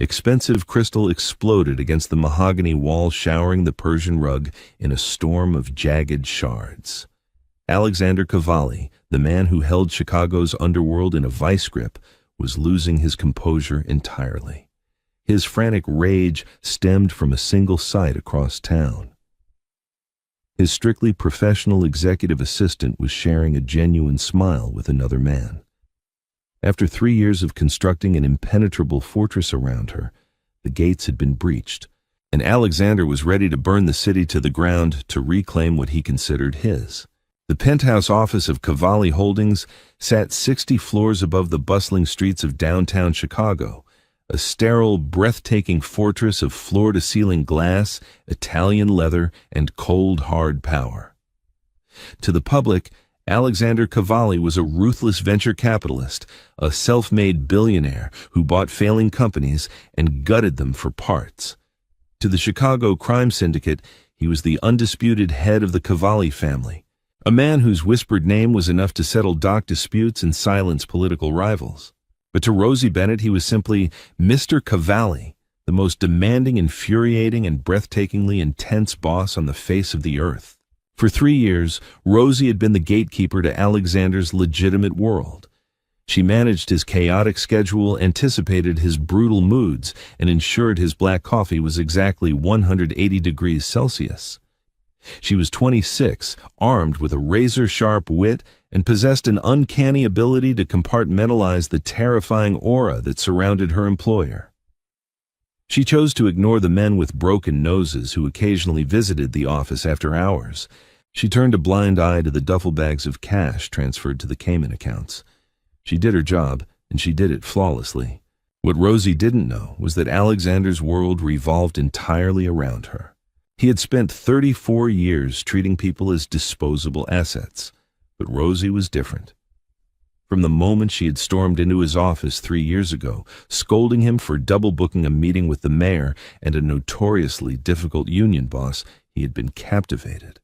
Expensive crystal exploded against the mahogany wall, showering the Persian rug in a storm of jagged shards. Alexander Cavalli, the man who held Chicago's underworld in a vice grip, was losing his composure entirely. His frantic rage stemmed from a single sight across town. His strictly professional executive assistant was sharing a genuine smile with another man. After 3 years of constructing an impenetrable fortress around her, the gates had been breached, and Alexander was ready to burn the city to the ground to reclaim what he considered his. The penthouse office of Cavalli Holdings sat 60 floors above the bustling streets of downtown Chicago, a sterile, breathtaking fortress of floor-to-ceiling glass, Italian leather, and cold, hard power. To the public, Alexander Cavalli was a ruthless venture capitalist, a self-made billionaire who bought failing companies and gutted them for parts. To the Chicago crime syndicate, he was the undisputed head of the Cavalli family, a man whose whispered name was enough to settle dock disputes and silence political rivals. But to Rosie Bennett, he was simply Mr. Cavalli, the most demanding, infuriating, and breathtakingly intense boss on the face of the earth. For 3 years, Rosie had been the gatekeeper to Alexander's legitimate world. She managed his chaotic schedule, anticipated his brutal moods, and ensured his black coffee was exactly 180 degrees Celsius. She was 26, armed with a razor-sharp wit, and possessed an uncanny ability to compartmentalize the terrifying aura that surrounded her employer. She chose to ignore the men with broken noses who occasionally visited the office after hours. She turned a blind eye to the duffel bags of cash transferred to the Cayman accounts. She did her job, and she did it flawlessly. What Rosie didn't know was that Alexander's world revolved entirely around her. He had spent 34 years treating people as disposable assets, but Rosie was different. From the moment she had stormed into his office 3 years ago, scolding him for double booking a meeting with the mayor and a notoriously difficult union boss, he had been captivated.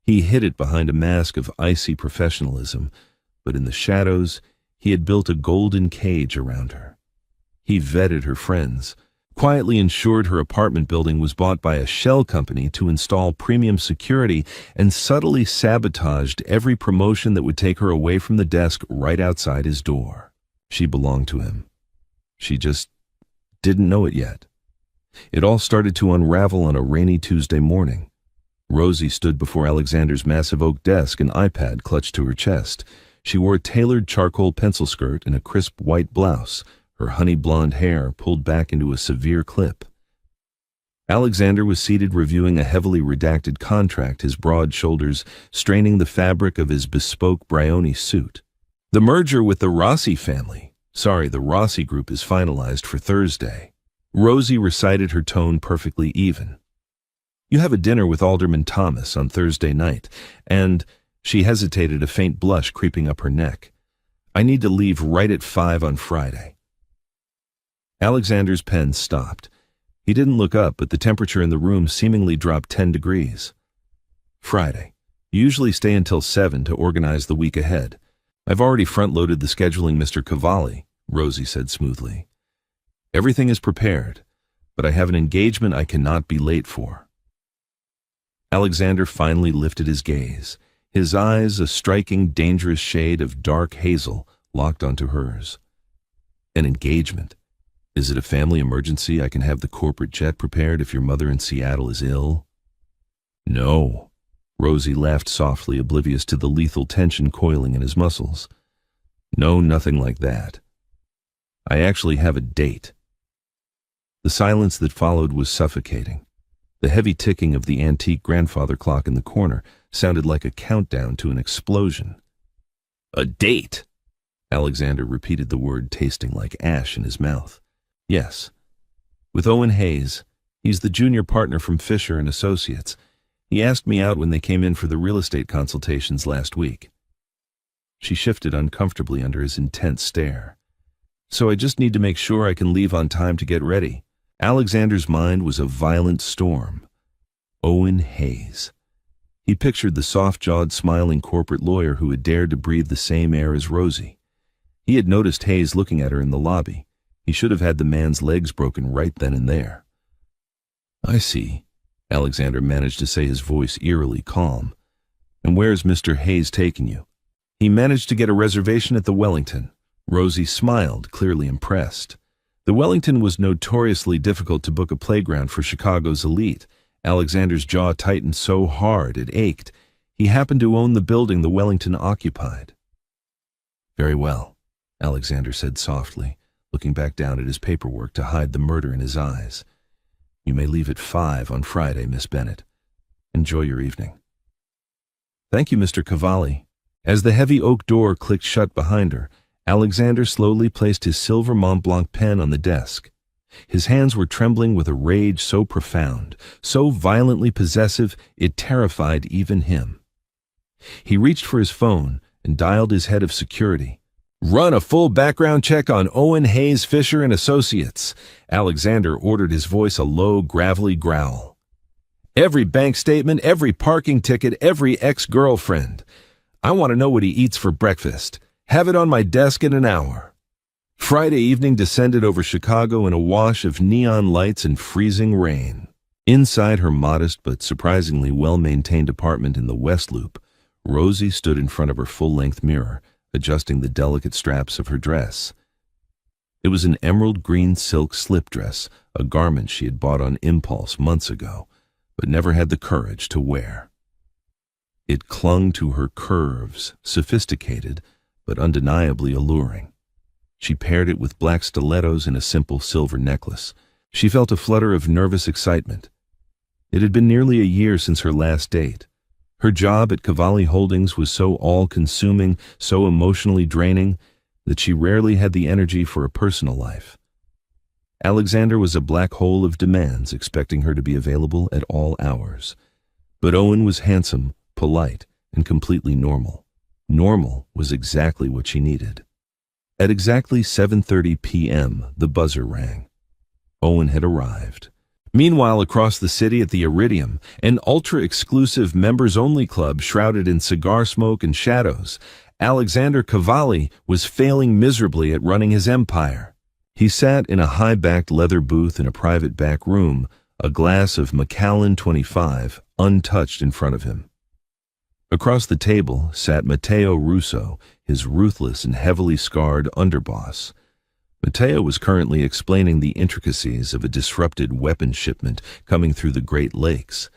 He hid it behind a mask of icy professionalism, but in the shadows, he had built a golden cage around her. He vetted her friends, quietly ensured her apartment building was bought by a shell company to install premium security, and subtly sabotaged every promotion that would take her away from the desk right outside his door. She belonged to him. She just didn't know it yet. It all started to unravel on a rainy Tuesday morning. Rosie stood before Alexander's massive oak desk, an iPad clutched to her chest. She wore a tailored charcoal pencil skirt and a crisp white blouse, her honey blonde hair pulled back into a severe clip. Alexander was seated reviewing a heavily redacted contract, his broad shoulders straining the fabric of his bespoke Brioni suit. The merger with the Rossi family, the Rossi group, is finalized for Thursday. Rosie recited, her tone perfectly even. You have a dinner with Alderman Thomas on Thursday night, and she hesitated, a faint blush creeping up her neck. I need to leave right at 5 on Friday. Alexander's pen stopped. He didn't look up, but the temperature in the room seemingly dropped 10 degrees. Friday. You usually stay until 7 to organize the week ahead. I've already front-loaded the scheduling, Mr. Cavalli, Rosie said smoothly. Everything is prepared, but I have an engagement I cannot be late for. Alexander finally lifted his gaze. His eyes, a striking, dangerous shade of dark hazel, locked onto hers. An engagement? Is it a family emergency? I can have the corporate jet prepared if your mother in Seattle is ill. No. Rosie laughed softly, oblivious to the lethal tension coiling in his muscles. No, nothing like that. I actually have a date. The silence that followed was suffocating. The heavy ticking of the antique grandfather clock in the corner sounded like a countdown to an explosion. A date? Alexander repeated the word, tasting like ash in his mouth. Yes. With Owen Hayes. He's the junior partner from Fisher and Associates. He asked me out when they came in for the real estate consultations last week. She shifted uncomfortably under his intense stare. So I just need to make sure I can leave on time to get ready. Alexander's mind was a violent storm. Owen Hayes. He pictured the soft-jawed, smiling corporate lawyer who had dared to breathe the same air as Rosie. He had noticed Hayes looking at her in the lobby. He should have had the man's legs broken right then and there. "I see," Alexander managed to say, his voice eerily calm. "And where's Mr. Hayes taking you?" "He managed to get a reservation at the Wellington." Rosie smiled, clearly impressed. The Wellington was notoriously difficult to book a playground for Chicago's elite. Alexander's jaw tightened so hard it ached. He happened to own the building the Wellington occupied. "Very well," Alexander said softly, looking back down at his paperwork to hide the murder in his eyes. "You may leave at 5 on Friday, Miss Bennett. Enjoy your evening." "Thank you, Mr. Cavalli." As the heavy oak door clicked shut behind her, Alexander slowly placed his silver Mont Blanc pen on the desk. His hands were trembling with a rage so profound, so violently possessive, it terrified even him. He reached for his phone and dialed his head of security. "Run a full background check on Owen Hayes Fisher and Associates," Alexander ordered, his voice a low, gravelly growl. "Every bank statement, every parking ticket, every ex-girlfriend. I want to know what he eats for breakfast. Have it on my desk in an hour." Friday evening descended over Chicago in a wash of neon lights and freezing rain. Inside her modest but surprisingly well-maintained apartment in the West Loop, Rosie stood in front of her full-length mirror, adjusting the delicate straps of her dress. It was an emerald green silk slip dress, a garment she had bought on impulse months ago, but never had the courage to wear. It clung to her curves, sophisticated, but undeniably alluring. She paired it with black stilettos and a simple silver necklace. She felt a flutter of nervous excitement. It had been nearly a year since her last date. Her job at Cavalli Holdings was so all-consuming, so emotionally draining, that she rarely had the energy for a personal life. Alexander was a black hole of demands, expecting her to be available at all hours. But Owen was handsome, polite, and completely normal. Normal was exactly what she needed. At exactly 7:30 p.m., the buzzer rang. Owen had arrived. Meanwhile, across the city at the Iridium, an ultra-exclusive members-only club shrouded in cigar smoke and shadows, Alexander Cavalli was failing miserably at running his empire. He sat in a high-backed leather booth in a private back room, a glass of Macallan 25 untouched in front of him. Across the table sat Matteo Russo, his ruthless and heavily scarred underboss. Matteo was currently explaining the intricacies of a disrupted weapons shipment coming through the Great Lakes,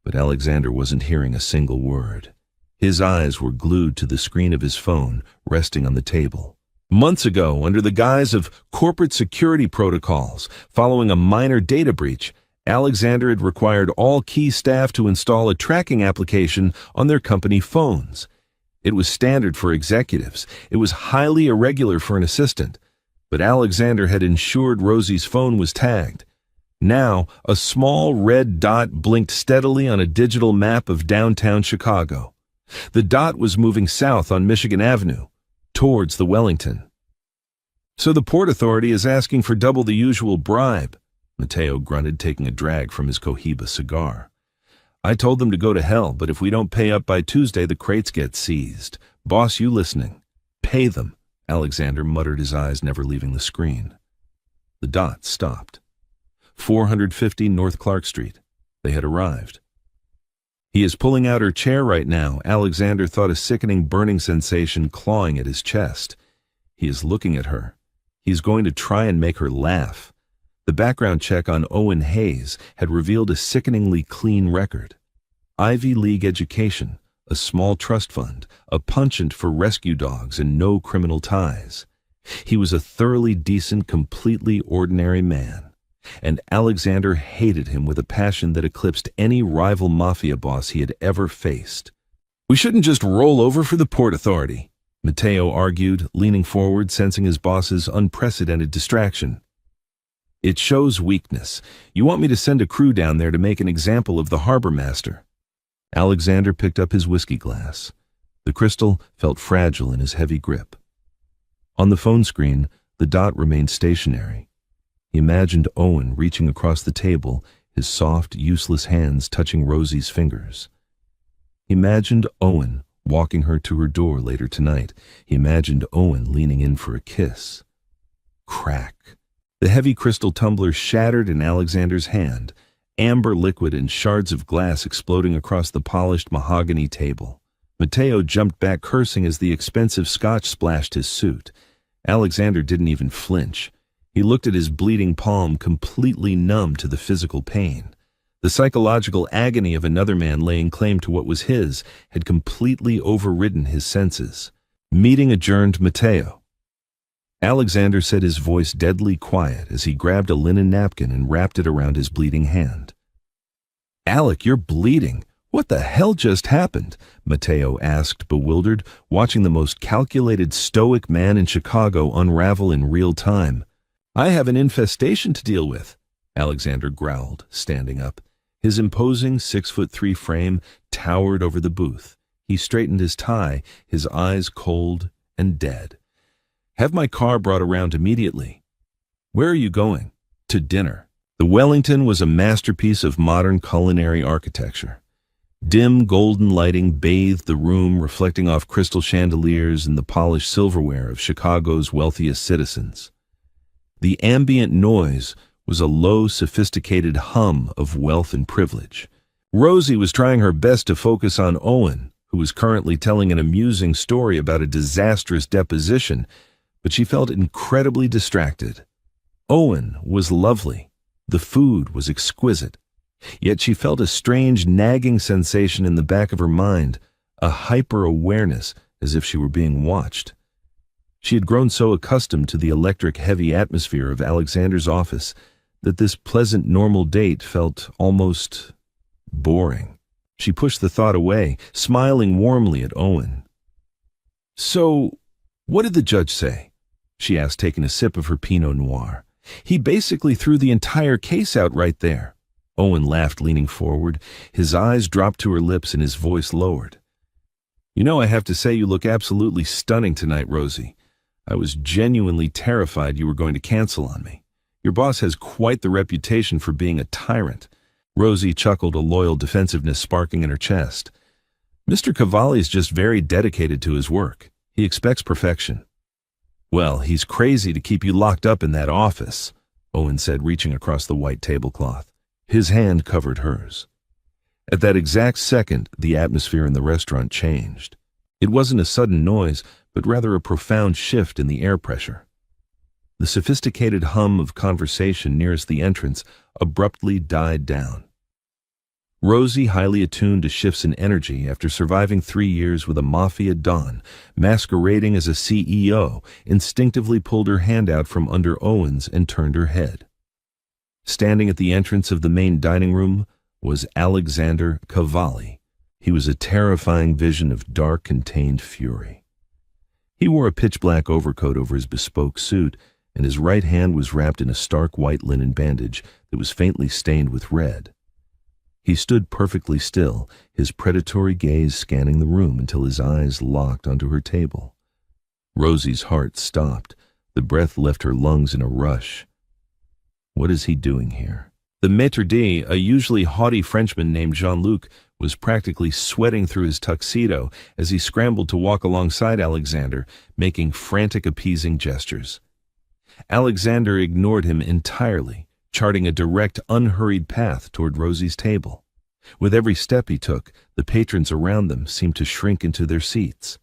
but Alexander wasn't hearing a single word. His eyes were glued to the screen of his phone, resting on the table. Months ago, under the guise of corporate security protocols, following a minor data breach, Alexander had required all key staff to install a tracking application on their company phones. It was standard for executives. It was highly irregular for an assistant. But Alexander had ensured Rosie's phone was tagged. Now, a small red dot blinked steadily on a digital map of downtown Chicago. The dot was moving south on Michigan Avenue, towards the Wellington. "So the Port Authority is asking for double the usual bribe," Matteo grunted, taking a drag from his Cohiba cigar. "I told them to go to hell, but if we don't pay up by Tuesday, the crates get seized. Boss, you listening? Pay them." Alexander muttered, his eyes never leaving the screen. The dot stopped. 450 North Clark Street. They had arrived. "He is pulling out her chair right now." Alexander thought a sickening burning sensation clawing at his chest. "He is looking at her. He's going to try and make her laugh." The background check on Owen Hayes had revealed a sickeningly clean record. Ivy League education, a small trust fund, a penchant for rescue dogs, and no criminal ties. He was a thoroughly decent, completely ordinary man. And Alexander hated him with a passion that eclipsed any rival mafia boss he had ever faced. "We shouldn't just roll over for the Port Authority," Matteo argued, leaning forward, sensing his boss's unprecedented distraction. "It shows weakness. You want me to send a crew down there to make an example of the harbor master?" Alexander picked up his whiskey glass. The crystal felt fragile in his heavy grip. On the phone screen, the dot remained stationary. He imagined Owen reaching across the table, his soft, useless hands touching Rosie's fingers. He imagined Owen walking her to her door later tonight. He imagined Owen leaning in for a kiss. Crack. The heavy crystal tumbler shattered in Alexander's hand, amber liquid and shards of glass exploding across the polished mahogany table. Matteo jumped back cursing as the expensive scotch splashed his suit. Alexander didn't even flinch. He looked at his bleeding palm, completely numb to the physical pain. The psychological agony of another man laying claim to what was his had completely overridden his senses. Meeting adjourned, Matteo. Alexander said, his voice deadly quiet as he grabbed a linen napkin and wrapped it around his bleeding hand. "Alec, you're bleeding. What the hell just happened?" Matteo asked, bewildered, watching the most calculated, stoic man in Chicago unravel in real time. "I have an infestation to deal with," Alexander growled, standing up. His imposing 6'3" frame towered over the booth. He straightened his tie, his eyes cold and dead. "Have my car brought around immediately." "Where are you going?" "To dinner." The Wellington was a masterpiece of modern culinary architecture. Dim golden lighting bathed the room, reflecting off crystal chandeliers and the polished silverware of Chicago's wealthiest citizens. The ambient noise was a low, sophisticated hum of wealth and privilege. Rosie was trying her best to focus on Owen, who was currently telling an amusing story about a disastrous deposition, but she felt incredibly distracted. Owen was lovely. The food was exquisite. Yet she felt a strange, nagging sensation in the back of her mind, a hyper-awareness as if she were being watched. She had grown so accustomed to the electric, heavy atmosphere of Alexander's office that this pleasant, normal date felt almost boring. She pushed the thought away, smiling warmly at Owen. "So, what did the judge say?" she asked, taking a sip of her Pinot Noir. "He basically threw the entire case out right there." Owen laughed, leaning forward. His eyes dropped to her lips and his voice lowered. "You know, I have to say you look absolutely stunning tonight, Rosie. I was genuinely terrified you were going to cancel on me. Your boss has quite the reputation for being a tyrant." Rosie chuckled, a loyal defensiveness sparking in her chest. "Mr. Cavalli's just very dedicated to his work. He expects perfection." "Well, he's crazy to keep you locked up in that office," Owen said, reaching across the white tablecloth. His hand covered hers. At that exact second, the atmosphere in the restaurant changed. It wasn't a sudden noise, but rather a profound shift in the air pressure. The sophisticated hum of conversation nearest the entrance abruptly died down. Rosie, highly attuned to shifts in energy after surviving 3 years with a mafia don, masquerading as a CEO, instinctively pulled her hand out from under Owen's and turned her head. Standing at the entrance of the main dining room was Alexander Cavalli. He was a terrifying vision of dark, contained fury. He wore a pitch-black overcoat over his bespoke suit, and his right hand was wrapped in a stark white linen bandage that was faintly stained with red. He stood perfectly still, his predatory gaze scanning the room until his eyes locked onto her table. Rosie's heart stopped. The breath left her lungs in a rush. What is he doing here? The maître d', a usually haughty Frenchman named Jean-Luc, was practically sweating through his tuxedo as he scrambled to walk alongside Alexander, making frantic, appeasing gestures. Alexander ignored him entirely, charting a direct, unhurried path toward Rosie's table. With every step he took, the patrons around them seemed to shrink into their seats.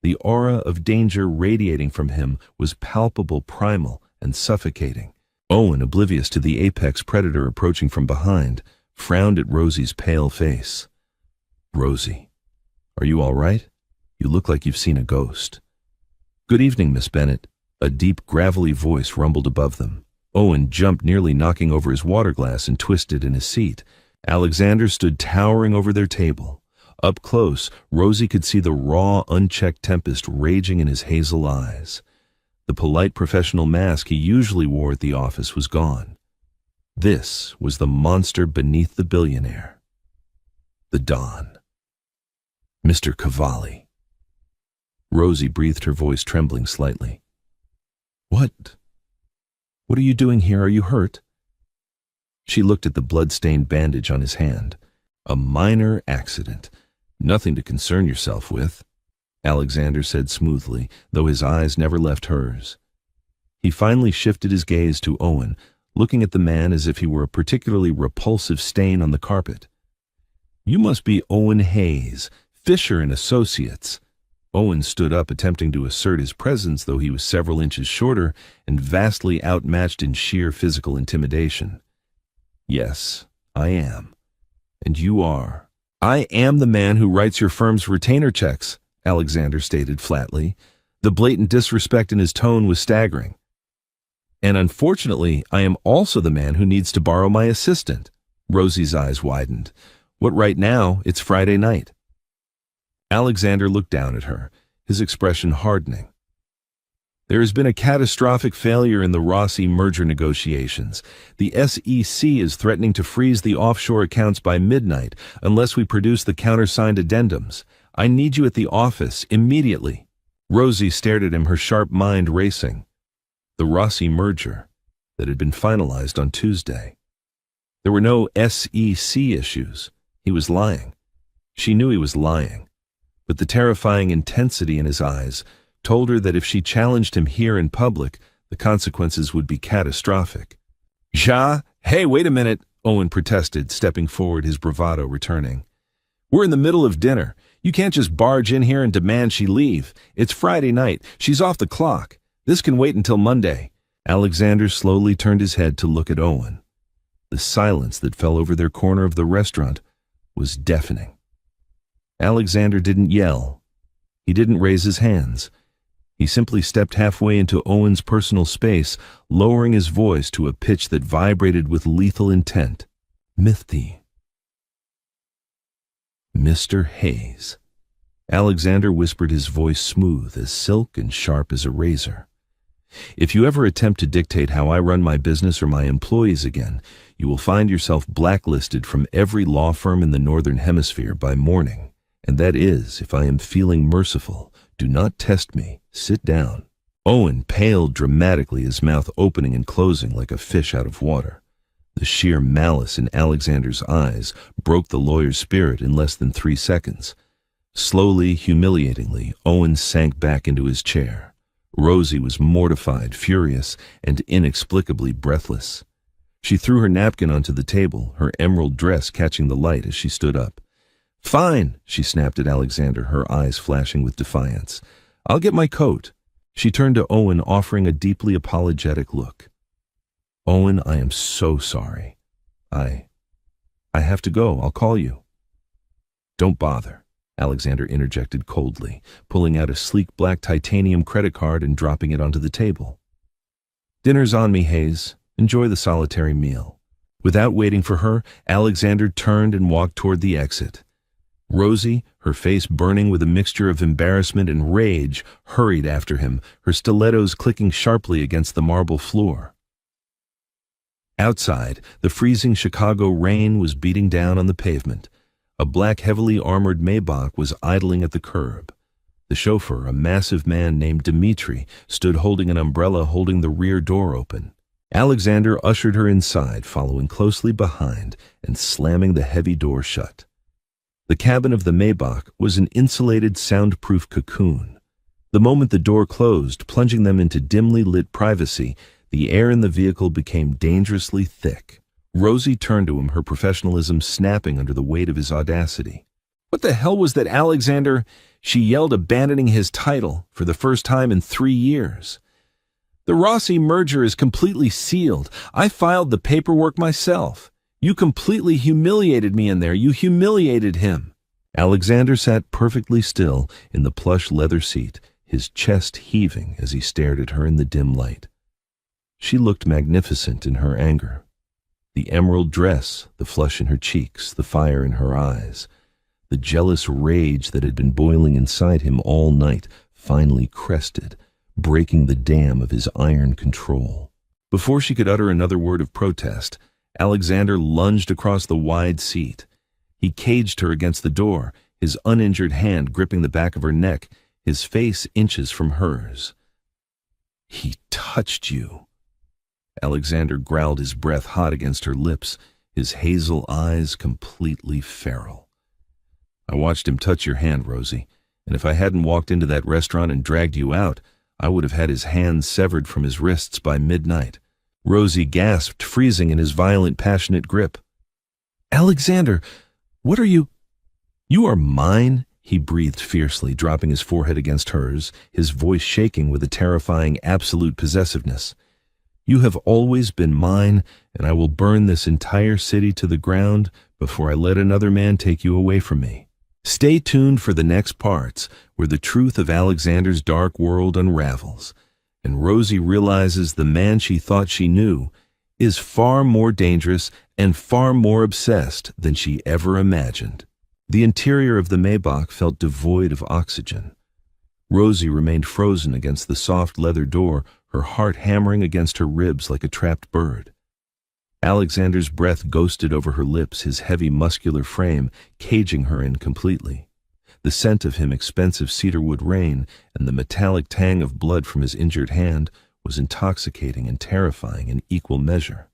The aura of danger radiating from him was palpable, primal, and suffocating. Owen, oblivious to the apex predator approaching from behind, frowned at Rosie's pale face. "Rosie, are you all right? You look like you've seen a ghost." "Good evening, Miss Bennett." A deep, gravelly voice rumbled above them. Owen jumped, nearly knocking over his water glass, and twisted in his seat. Alexander stood towering over their table. Up close, Rosie could see the raw, unchecked tempest raging in his hazel eyes. The polite professional mask he usually wore at the office was gone. This was the monster beneath the billionaire. The Don. Mr. Cavalli. Rosie breathed, her voice trembling slightly. What are you doing here? Are you hurt?" She looked at the blood-stained bandage on his hand. "A minor accident. Nothing to concern yourself with," Alexander said smoothly, though his eyes never left hers. He finally shifted his gaze to Owen, looking at the man as if he were a particularly repulsive stain on the carpet. "You must be Owen Hayes, Fisher and Associates." Owen stood up, attempting to assert his presence, though he was several inches shorter and vastly outmatched in sheer physical intimidation. "Yes, I am. And you are." "I am the man who writes your firm's retainer checks," Alexander stated flatly. The blatant disrespect in his tone was staggering. "And unfortunately, I am also the man who needs to borrow my assistant." Rosie's eyes widened. "What, right now? It's Friday night." Alexander looked down at her, his expression hardening. "There has been a catastrophic failure in the Rossi merger negotiations. The SEC is threatening to freeze the offshore accounts by midnight unless we produce the countersigned addendums. I need you at the office immediately." Rosie stared at him, her sharp mind racing. The Rossi merger that had been finalized on Tuesday. There were no SEC issues. He was lying. She knew he was lying. But the terrifying intensity in his eyes told her that if she challenged him here in public, the consequences would be catastrophic. Hey, wait a minute," Owen protested, stepping forward, his bravado returning. "We're in the middle of dinner. You can't just barge in here and demand she leave. It's Friday night. She's off the clock. This can wait until Monday." Alexander slowly turned his head to look at Owen. The silence that fell over their corner of the restaurant was deafening. Alexander didn't yell. He didn't raise his hands. He simply stepped halfway into Owen's personal space, lowering his voice to a pitch that vibrated with lethal intent. "Mithti. Mr. Hayes." Alexander whispered, his voice smooth as silk and sharp as a razor. "If you ever attempt to dictate how I run my business or my employees again, you will find yourself blacklisted from every law firm in the Northern Hemisphere by morning. And that is, if I am feeling merciful. Do not test me. Sit down." Owen paled dramatically, his mouth opening and closing like a fish out of water. The sheer malice in Alexander's eyes broke the lawyer's spirit in less than 3 seconds. Slowly, humiliatingly, Owen sank back into his chair. Rosie was mortified, furious, and inexplicably breathless. She threw her napkin onto the table, her emerald dress catching the light as she stood up. "Fine," she snapped at Alexander, her eyes flashing with defiance. "I'll get my coat." She turned to Owen, offering a deeply apologetic look. "Owen, I am so sorry. I have to go. I'll call you." "Don't bother," Alexander interjected coldly, pulling out a sleek black titanium credit card and dropping it onto the table. "Dinner's on me, Hayes. Enjoy the solitary meal." Without waiting for her, Alexander turned and walked toward the exit. Rosie, her face burning with a mixture of embarrassment and rage, hurried after him, her stilettos clicking sharply against the marble floor. Outside, the freezing Chicago rain was beating down on the pavement. A black, heavily armored Maybach was idling at the curb. The chauffeur, a massive man named Dimitri, stood holding an umbrella, holding the rear door open. Alexander ushered her inside, following closely behind and slamming the heavy door shut. The cabin of the Maybach was an insulated, soundproof cocoon. The moment the door closed, plunging them into dimly lit privacy, the air in the vehicle became dangerously thick. Rosie turned to him, her professionalism snapping under the weight of his audacity. "What the hell was that, Alexander?" she yelled, abandoning his title for the first time in 3 years. "The Rossi merger is completely sealed. I filed the paperwork myself. You completely humiliated me in there. You humiliated him." Alexander sat perfectly still in the plush leather seat, his chest heaving as he stared at her in the dim light. She looked magnificent in her anger. The emerald dress, the flush in her cheeks, the fire in her eyes, the jealous rage that had been boiling inside him all night finally crested, breaking the dam of his iron control. Before she could utter another word of protest, Alexander lunged across the wide seat. He caged her against the door, his uninjured hand gripping the back of her neck, his face inches from hers. "He touched you." Alexander growled, his breath hot against her lips, his hazel eyes completely feral. "I watched him touch your hand, Rosie, and if I hadn't walked into that restaurant and dragged you out, I would have had his hands severed from his wrists by midnight. Rosie gasped, freezing in his violent, passionate grip. "Alexander, what are you—" "You are mine," he breathed fiercely, dropping his forehead against hers, his voice shaking with a terrifying, absolute possessiveness. "You have always been mine, and I will burn this entire city to the ground before I let another man take you away from me." Stay tuned for the next parts, where the truth of Alexander's dark world unravels, and Rosie realizes the man she thought she knew is far more dangerous and far more obsessed than she ever imagined. The interior of the Maybach felt devoid of oxygen. Rosie remained frozen against the soft leather door, her heart hammering against her ribs like a trapped bird. Alexander's breath ghosted over her lips, his heavy muscular frame caging her in completely. The scent of him, expensive cedarwood rain, and the metallic tang of blood from his injured hand was intoxicating and terrifying in equal measure.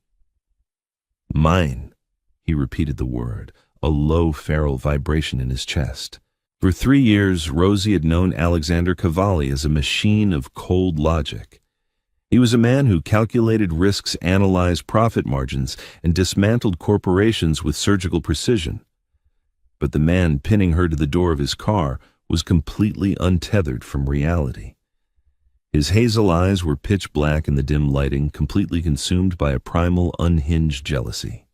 "Mine," he repeated the word, a low feral vibration in his chest. For 3 years, Rosie had known Alexander Cavalli as a machine of cold logic. He was a man who calculated risks, analyzed profit margins, and dismantled corporations with surgical precision. But the man pinning her to the door of his car was completely untethered from reality. His hazel eyes were pitch black in the dim lighting, completely consumed by a primal, unhinged jealousy.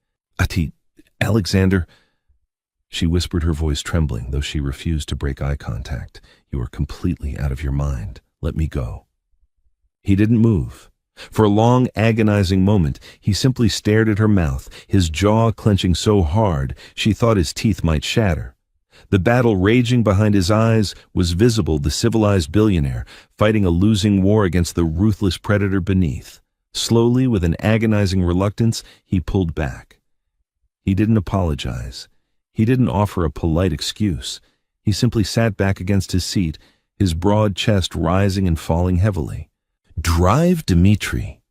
Alexander," she whispered, her voice trembling, though she refused to break eye contact. "You are completely out of your mind. Let me go." He didn't move. For a long, agonizing moment, he simply stared at her mouth, his jaw clenching so hard she thought his teeth might shatter. The battle raging behind his eyes was visible, the civilized billionaire fighting a losing war against the ruthless predator beneath. Slowly, with an agonizing reluctance, he pulled back. He didn't apologize. He didn't offer a polite excuse. He simply sat back against his seat, his broad chest rising and falling heavily. "Drive Dmitri,"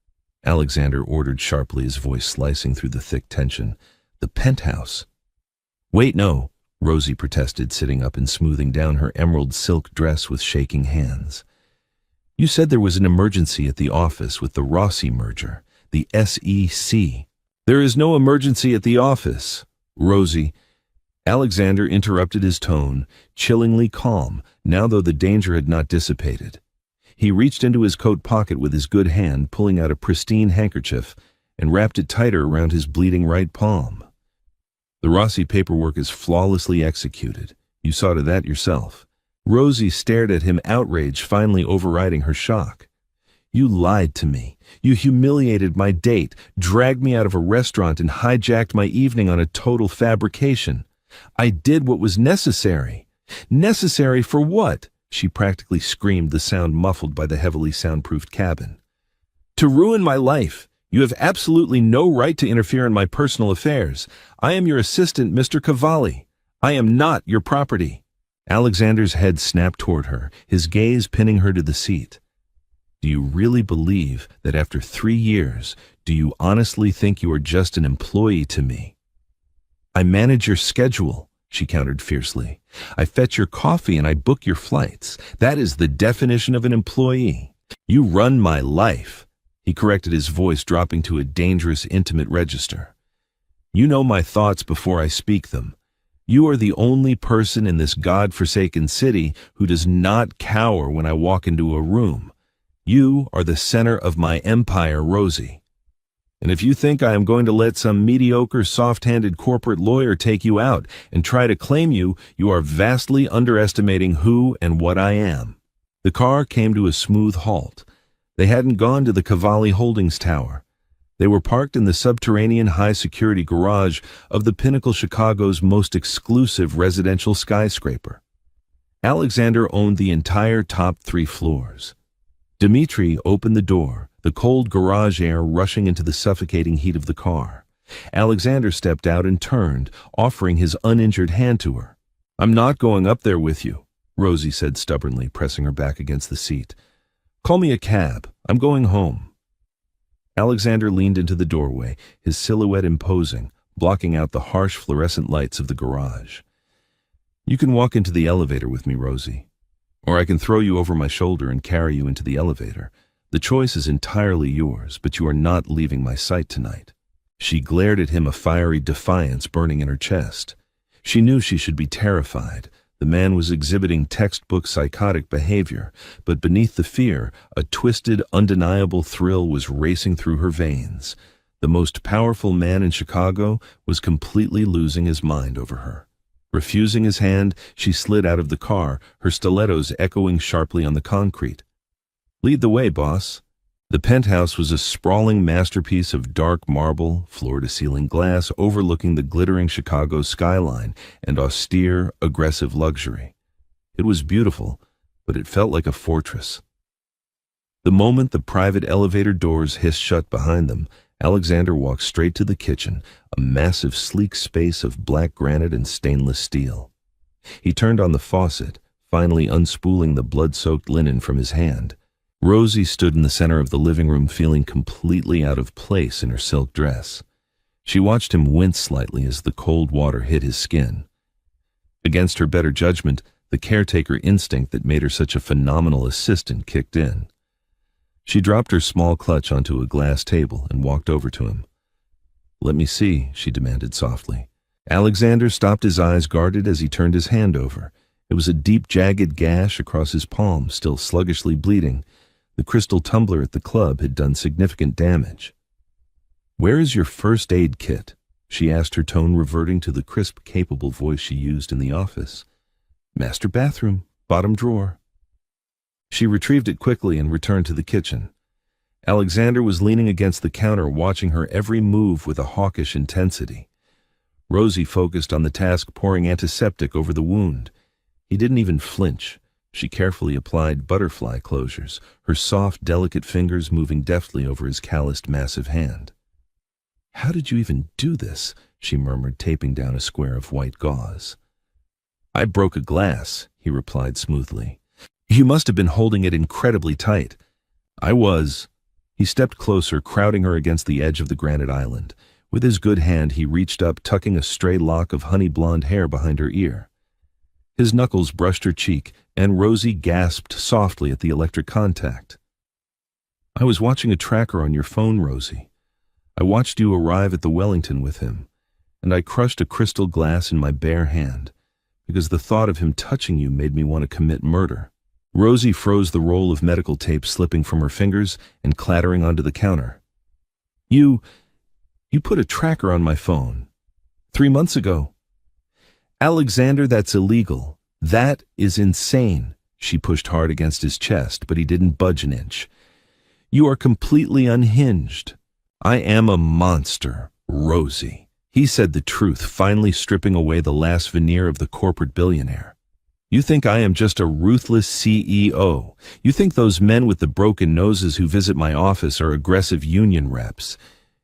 Alexander ordered sharply, his voice slicing through the thick tension. "The penthouse." "Wait, no," Rosie protested, sitting up and smoothing down her emerald silk dress with shaking hands. "You said there was an emergency at the office with the Rossi merger, the SEC. There is no emergency at the office, Rosie." Alexander interrupted his tone, chillingly calm, now though the danger had not dissipated. He reached into his coat pocket with his good hand, pulling out a pristine handkerchief, and wrapped it tighter around his bleeding right palm. "The Rossi paperwork is flawlessly executed. You saw to that yourself." Rosie stared at him, outrage finally overriding her shock. "You lied to me. You humiliated my date, dragged me out of a restaurant, and hijacked my evening on a total fabrication. I did what was necessary." "Necessary for what?" she practically screamed, the sound muffled by the heavily soundproofed cabin. "To ruin my life. You have absolutely no right to interfere in my personal affairs. I am your assistant, Mr. Cavalli. I am not your property." Alexander's head snapped toward her, his gaze pinning her to the seat. "Do you really believe that after 3 years, do you honestly think you are just an employee to me?" "I manage your schedule," she countered fiercely. "I fetch your coffee and I book your flights. That is the definition of an employee. You run my life." He corrected his voice, dropping to a dangerous, intimate register. "You know my thoughts before I speak them. You are the only person in this God-forsaken city who does not cower when I walk into a room. You are the center of my empire, Rosie. And if you think I am going to let some mediocre, soft-handed corporate lawyer take you out and try to claim you, you are vastly underestimating who and what I am." The car came to a smooth halt. They hadn't gone to the Cavalli Holdings Tower. They were parked in the subterranean high-security garage of the Pinnacle, Chicago's most exclusive residential skyscraper. Alexander owned the entire top 3 floors. Dmitri opened the door, the cold garage air rushing into the suffocating heat of the car. Alexander stepped out and turned, offering his uninjured hand to her. "I'm not going up there with you," Rosie said stubbornly, pressing her back against the seat. "Call me a cab. I'm going home." Alexander leaned into the doorway, his silhouette imposing, blocking out the harsh fluorescent lights of the garage. "You can walk into the elevator with me, Rosie." Or I can throw you over my shoulder and carry you into the elevator. The choice is entirely yours, but you are not leaving my sight tonight." She glared at him, a fiery defiance burning in her chest. She knew she should be terrified. The man was exhibiting textbook psychotic behavior, but beneath the fear, a twisted, undeniable thrill was racing through her veins. The most powerful man in Chicago was completely losing his mind over her. Refusing his hand, she slid out of the car, her stilettos echoing sharply on the concrete. "Lead the way, boss." The penthouse was a sprawling masterpiece of dark marble, floor-to-ceiling glass overlooking the glittering Chicago skyline and austere, aggressive luxury. It was beautiful, but it felt like a fortress. The moment the private elevator doors hissed shut behind them, Alexander walked straight to the kitchen, a massive, sleek space of black granite and stainless steel. He turned on the faucet, finally unspooling the blood-soaked linen from his hand. Rosie stood in the center of the living room, feeling completely out of place in her silk dress. She watched him wince slightly as the cold water hit his skin. Against her better judgment, the caretaker instinct that made her such a phenomenal assistant kicked in. She dropped her small clutch onto a glass table and walked over to him. "Let me see," she demanded softly. Alexander stopped, his eyes guarded as he turned his hand over. It was a deep, jagged gash across his palm, still sluggishly bleeding. The crystal tumbler at the club had done significant damage. "Where is your first aid kit?" she asked, her tone reverting to the crisp, capable voice she used in the office. "Master bathroom, bottom drawer." She retrieved it quickly and returned to the kitchen. Alexander was leaning against the counter, watching her every move with a hawkish intensity. Rosie focused on the task, pouring antiseptic over the wound. He didn't even flinch. She carefully applied butterfly closures, her soft, delicate fingers moving deftly over his calloused, massive hand. "How did you even do this?" she murmured, taping down a square of white gauze. "I broke a glass," he replied smoothly. "You must have been holding it incredibly tight." "I was." He stepped closer, crowding her against the edge of the granite island. With his good hand, he reached up, tucking a stray lock of honey-blonde hair behind her ear. His knuckles brushed her cheek, and Rosie gasped softly at the electric contact. "I was watching a tracker on your phone, Rosie. I watched you arrive at the Wellington with him, and I crushed a crystal glass in my bare hand, because the thought of him touching you made me want to commit murder." Rosie froze, the roll of medical tape slipping from her fingers and clattering onto the counter. You put a tracker on my phone. 3 months ago." "Alexander, that's illegal. That is insane." She pushed hard against his chest, but he didn't budge an inch. "You are completely unhinged." "I am a monster, Rosie." He said the truth, finally stripping away the last veneer of the corporate billionaire. "You think I am just a ruthless CEO. You think those men with the broken noses who visit my office are aggressive union reps.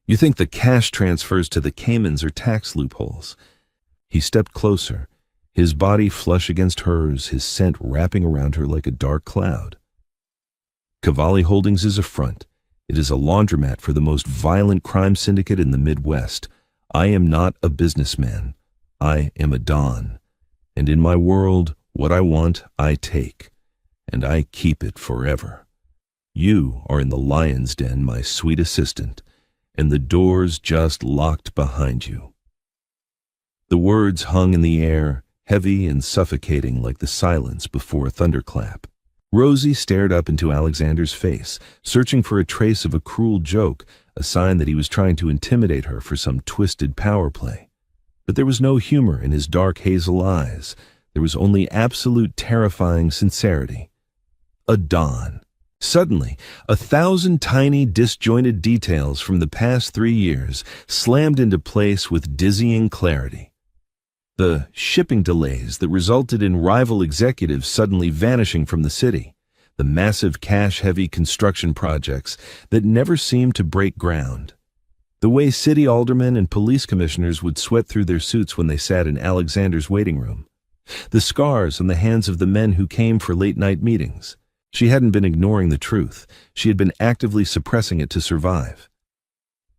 You think the cash transfers to the Caymans are tax loopholes." He stepped closer, his body flush against hers, his scent wrapping around her like a dark cloud. "Cavalli Holdings is a front. It is a laundromat for the most violent crime syndicate in the Midwest. I am not a businessman. I am a Don. And in my world, what I want, I take. And I keep it forever. You are in the lion's den, my sweet assistant, and the door's just locked behind you." The words hung in the air, heavy and suffocating like the silence before a thunderclap. Rosie stared up into Alexander's face, searching for a trace of a cruel joke, a sign that he was trying to intimidate her for some twisted power play. But there was no humor in his dark hazel eyes. There was only absolute terrifying sincerity. A Don. Suddenly, 1,000 tiny, disjointed details from the past 3 years slammed into place with dizzying clarity. The shipping delays that resulted in rival executives suddenly vanishing from the city. The massive cash-heavy construction projects that never seemed to break ground. The way city aldermen and police commissioners would sweat through their suits when they sat in Alexander's waiting room. The scars on the hands of the men who came for late-night meetings. She hadn't been ignoring the truth. She had been actively suppressing it to survive.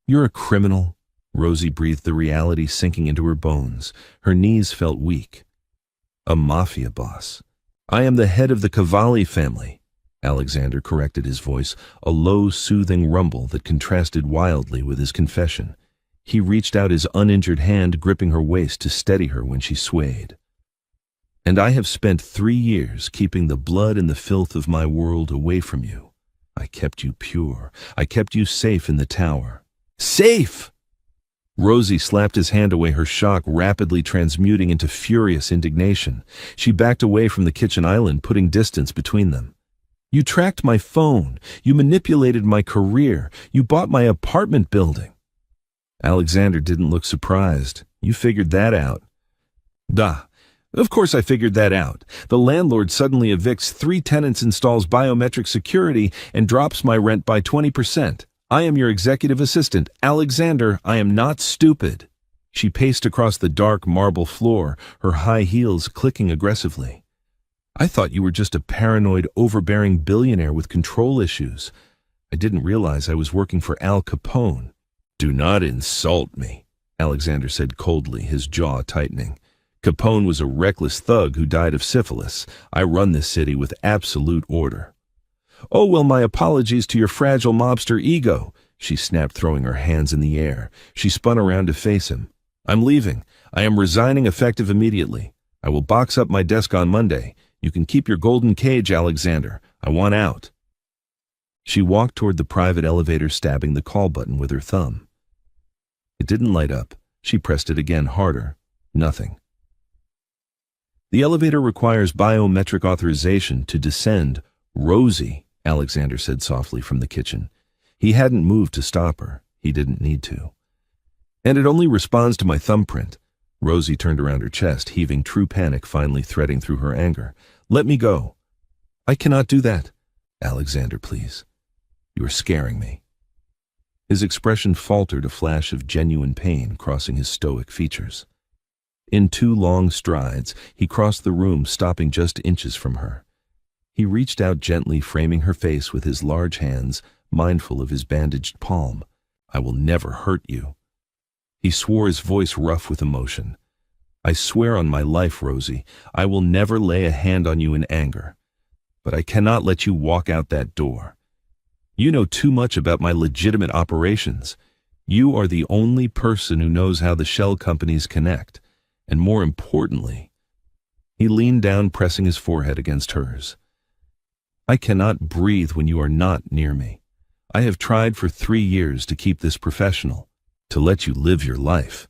"You're a criminal," Rosie breathed, the reality sinking into her bones. Her knees felt weak. "A mafia boss." I am the head of the Cavalli family. Alexander corrected his voice, a low, soothing rumble that contrasted wildly with his confession. He reached out his uninjured hand, gripping her waist to steady her when she swayed. And I have spent 3 years keeping the blood and the filth of my world away from you. I kept you pure. I kept you safe in the tower. Safe! Rosie slapped his hand away, her shock rapidly transmuting into furious indignation. She backed away from the kitchen island, putting distance between them. You tracked my phone. You manipulated my career. You bought my apartment building. Alexander didn't look surprised. You figured that out. Duh. Of course I figured that out. The landlord suddenly evicts 3 tenants, installs biometric security, and drops my rent by 20%. I am your executive assistant, Alexander. I am not stupid. She paced across the dark marble floor, her high heels clicking aggressively. I thought you were just a paranoid, overbearing billionaire with control issues. I didn't realize I was working for Al Capone. Do not insult me, Alexander said coldly, his jaw tightening. Capone was a reckless thug who died of syphilis. I run this city with absolute order. Oh, well, my apologies to your fragile mobster ego, she snapped, throwing her hands in the air. She spun around to face him. I'm leaving. I am resigning effective immediately. I will box up my desk on Monday. You can keep your golden cage, Alexander. I want out. She walked toward the private elevator, stabbing the call button with her thumb. It didn't light up. She pressed it again, harder. Nothing. The elevator requires biometric authorization to descend. Rosie, Alexander said softly from the kitchen. He hadn't moved to stop her. He didn't need to. And it only responds to my thumbprint. Rosie turned around, her chest heaving, true panic finally threading through her anger. Let me go. I cannot do that. Alexander, please. You are scaring me. His expression faltered, a flash of genuine pain crossing his stoic features. In 2 long strides, he crossed the room, stopping just inches from her. He reached out gently, framing her face with his large hands, mindful of his bandaged palm. I will never hurt you. He swore, his voice rough with emotion. I swear on my life, Rosie, I will never lay a hand on you in anger. But I cannot let you walk out that door. You know too much about my legitimate operations. You are the only person who knows how the shell companies connect. And more importantly, he leaned down, pressing his forehead against hers. I cannot breathe when you are not near me. I have tried for 3 years to keep this professional, to let you live your life.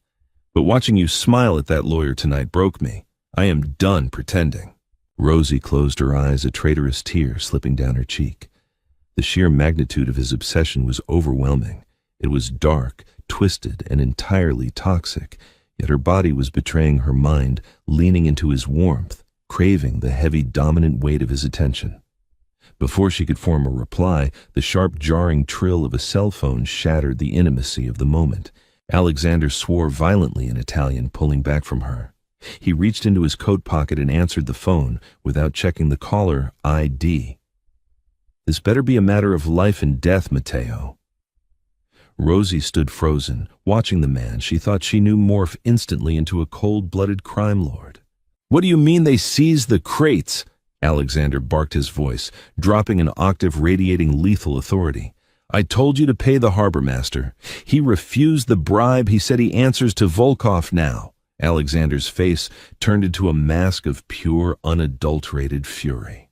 But watching you smile at that lawyer tonight broke me. I am done pretending. Rosie closed her eyes, a traitorous tear slipping down her cheek. The sheer magnitude of his obsession was overwhelming. It was dark, twisted, and entirely toxic, yet her body was betraying her mind, leaning into his warmth, craving the heavy, dominant weight of his attention. Before she could form a reply, the sharp, jarring trill of a cell phone shattered the intimacy of the moment. Alexander swore violently in Italian, pulling back from her. He reached into his coat pocket and answered the phone without checking the caller ID. This better be a matter of life and death, Matteo. Rosie stood frozen, watching the man she thought she knew morph instantly into a cold-blooded crime lord. What do you mean they seized the crates? Alexander barked, his voice, dropping an octave, radiating lethal authority. I told you to pay the harbor master. He refused the bribe. He said he answers to Volkov now. Alexander's face turned into a mask of pure, unadulterated fury.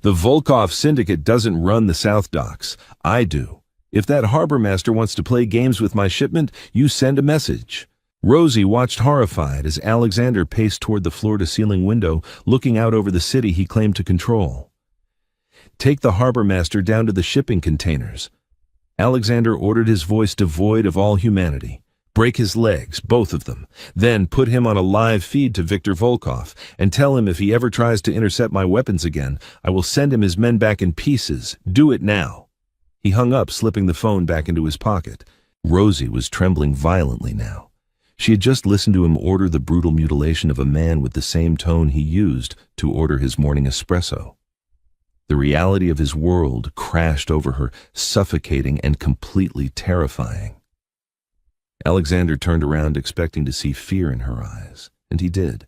The Volkov syndicate doesn't run the South Docks. I do. If that harbor master wants to play games with my shipment, you send a message. Rosie watched horrified as Alexander paced toward the floor-to-ceiling window, looking out over the city he claimed to control. Take the harbor master down to the shipping containers. Alexander ordered, his voice devoid of all humanity. Break his legs, both of them. Then put him on a live feed to Viktor Volkov, and tell him if he ever tries to intercept my weapons again, I will send him his men back in pieces. Do it now. He hung up, slipping the phone back into his pocket. Rosie was trembling violently now. She had just listened to him order the brutal mutilation of a man with the same tone he used to order his morning espresso. The reality of his world crashed over her, suffocating and completely terrifying. Alexander turned around, expecting to see fear in her eyes, and he did.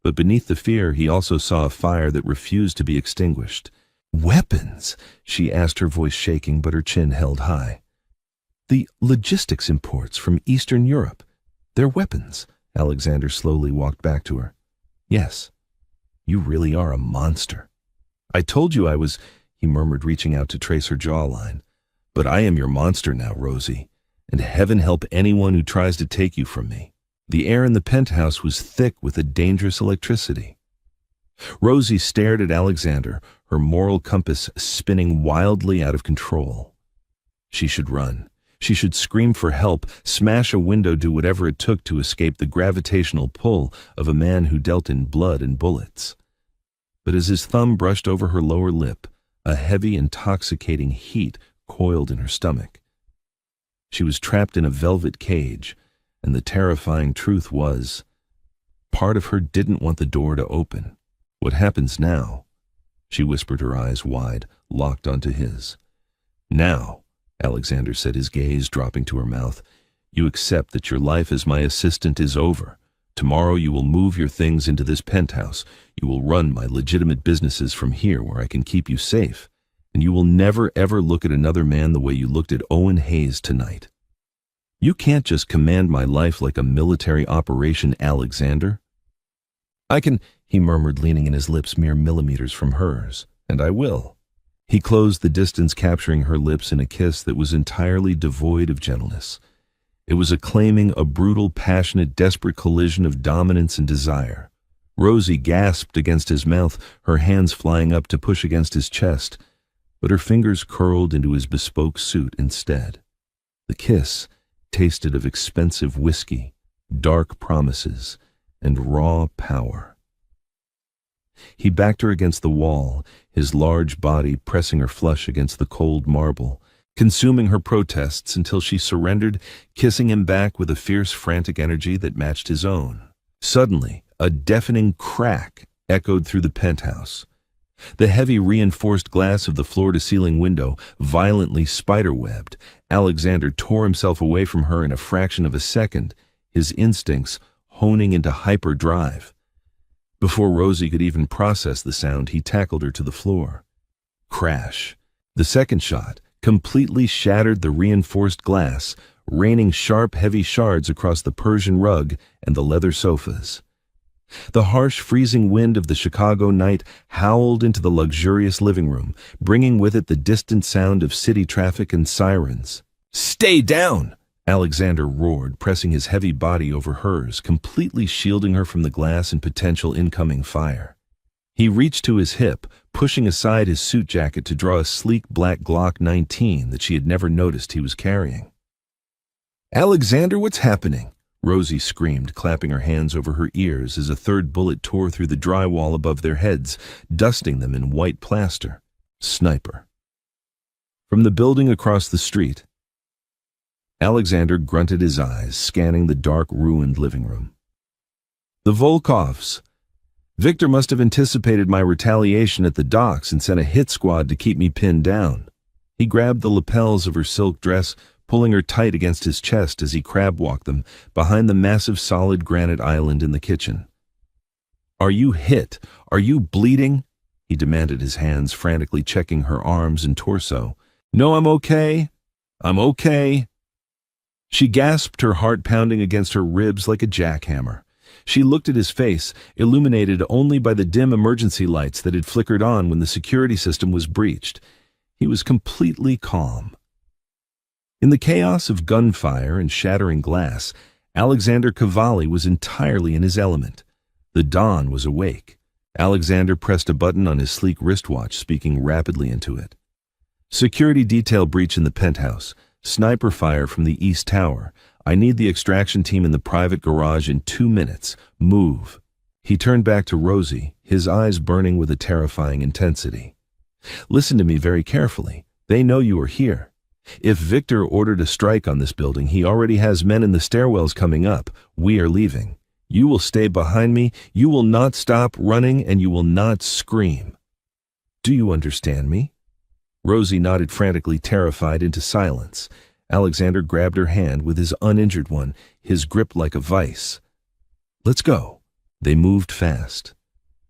But beneath the fear, he also saw a fire that refused to be extinguished. "Weapons?" she asked, her voice shaking, but her chin held high. "The logistics imports from Eastern Europe. They're weapons." Alexander slowly walked back to her. "Yes, you really are a monster." "I told you I was," he murmured, reaching out to trace her jawline. "But I am your monster now, Rosie, and heaven help anyone who tries to take you from me." The air in the penthouse was thick with a dangerous electricity. Rosie stared at Alexander, her moral compass spinning wildly out of control. She should run. She should scream for help, smash a window, do whatever it took to escape the gravitational pull of a man who dealt in blood and bullets. But as his thumb brushed over her lower lip, a heavy, intoxicating heat coiled in her stomach. She was trapped in a velvet cage, and the terrifying truth was, part of her didn't want the door to open. "What happens now?" she whispered, her eyes wide, locked onto his. "Now," Alexander said, his gaze dropping to her mouth, "you accept that your life as my assistant is over. Tomorrow you will move your things into this penthouse. You will run my legitimate businesses from here where I can keep you safe. And you will never ever look at another man the way you looked at Owen Hayes tonight. You can't just command my life like a military operation, Alexander." "I can," he murmured, leaning in, his lips mere millimeters from hers. "And I will." He closed the distance, capturing her lips in a kiss that was entirely devoid of gentleness. It was acclaiming a brutal, passionate, desperate collision of dominance and desire. Rosie gasped against his mouth, her hands flying up to push against his chest, but her fingers curled into his bespoke suit instead. The kiss tasted of expensive whiskey, dark promises, and raw power. He backed her against the wall, his large body pressing her flush against the cold marble, consuming her protests until she surrendered, kissing him back with a fierce, frantic energy that matched his own. Suddenly, a deafening crack echoed through the penthouse. The heavy reinforced glass of the floor-to-ceiling window violently spiderwebbed. Alexander tore himself away from her in a fraction of a second, his instincts honing into hyperdrive. Before Rosie could even process the sound, he tackled her to the floor. Crash. The second shot completely shattered the reinforced glass, raining sharp, heavy shards across the Persian rug and the leather sofas. The harsh, freezing wind of the Chicago night howled into the luxurious living room, bringing with it the distant sound of city traffic and sirens. "Stay down!" Alexander roared, pressing his heavy body over hers, completely shielding her from the glass and potential incoming fire. He reached to his hip, pushing aside his suit jacket to draw a sleek black Glock 19 that she had never noticed he was carrying. "Alexander, what's happening?" Rosie screamed, clapping her hands over her ears as a third bullet tore through the drywall above their heads, dusting them in white plaster. Sniper. From the building across the street. Alexander grunted his eyes, scanning the dark, ruined living room. "The Volkovs. Victor must have anticipated my retaliation at the docks and sent a hit squad to keep me pinned down." He grabbed the lapels of her silk dress, pulling her tight against his chest as he crab-walked them behind the massive solid granite island in the kitchen. "Are you hit? Are you bleeding?" he demanded, his hands frantically checking her arms and torso. "No, I'm okay. I'm okay." She gasped, her heart pounding against her ribs like a jackhammer. She looked at his face, illuminated only by the dim emergency lights that had flickered on when the security system was breached. He was completely calm. In the chaos of gunfire and shattering glass, Alexander Cavalli was entirely in his element. The dawn was awake. Alexander pressed a button on his sleek wristwatch, speaking rapidly into it. "Security detail breach in the penthouse. Sniper fire from the East Tower. I need the extraction team in the private garage in 2 minutes. Move." He turned back to Rosie, his eyes burning with a terrifying intensity. "Listen to me very carefully. They know you are here. If Victor ordered a strike on this building, he already has men in the stairwells coming up. We are leaving. You will stay behind me. You will not stop running, and you will not scream. Do you understand me?" Rosie nodded, frantically, terrified, into silence. Alexander grabbed her hand with his uninjured one, his grip like a vice. "Let's go. They moved fast.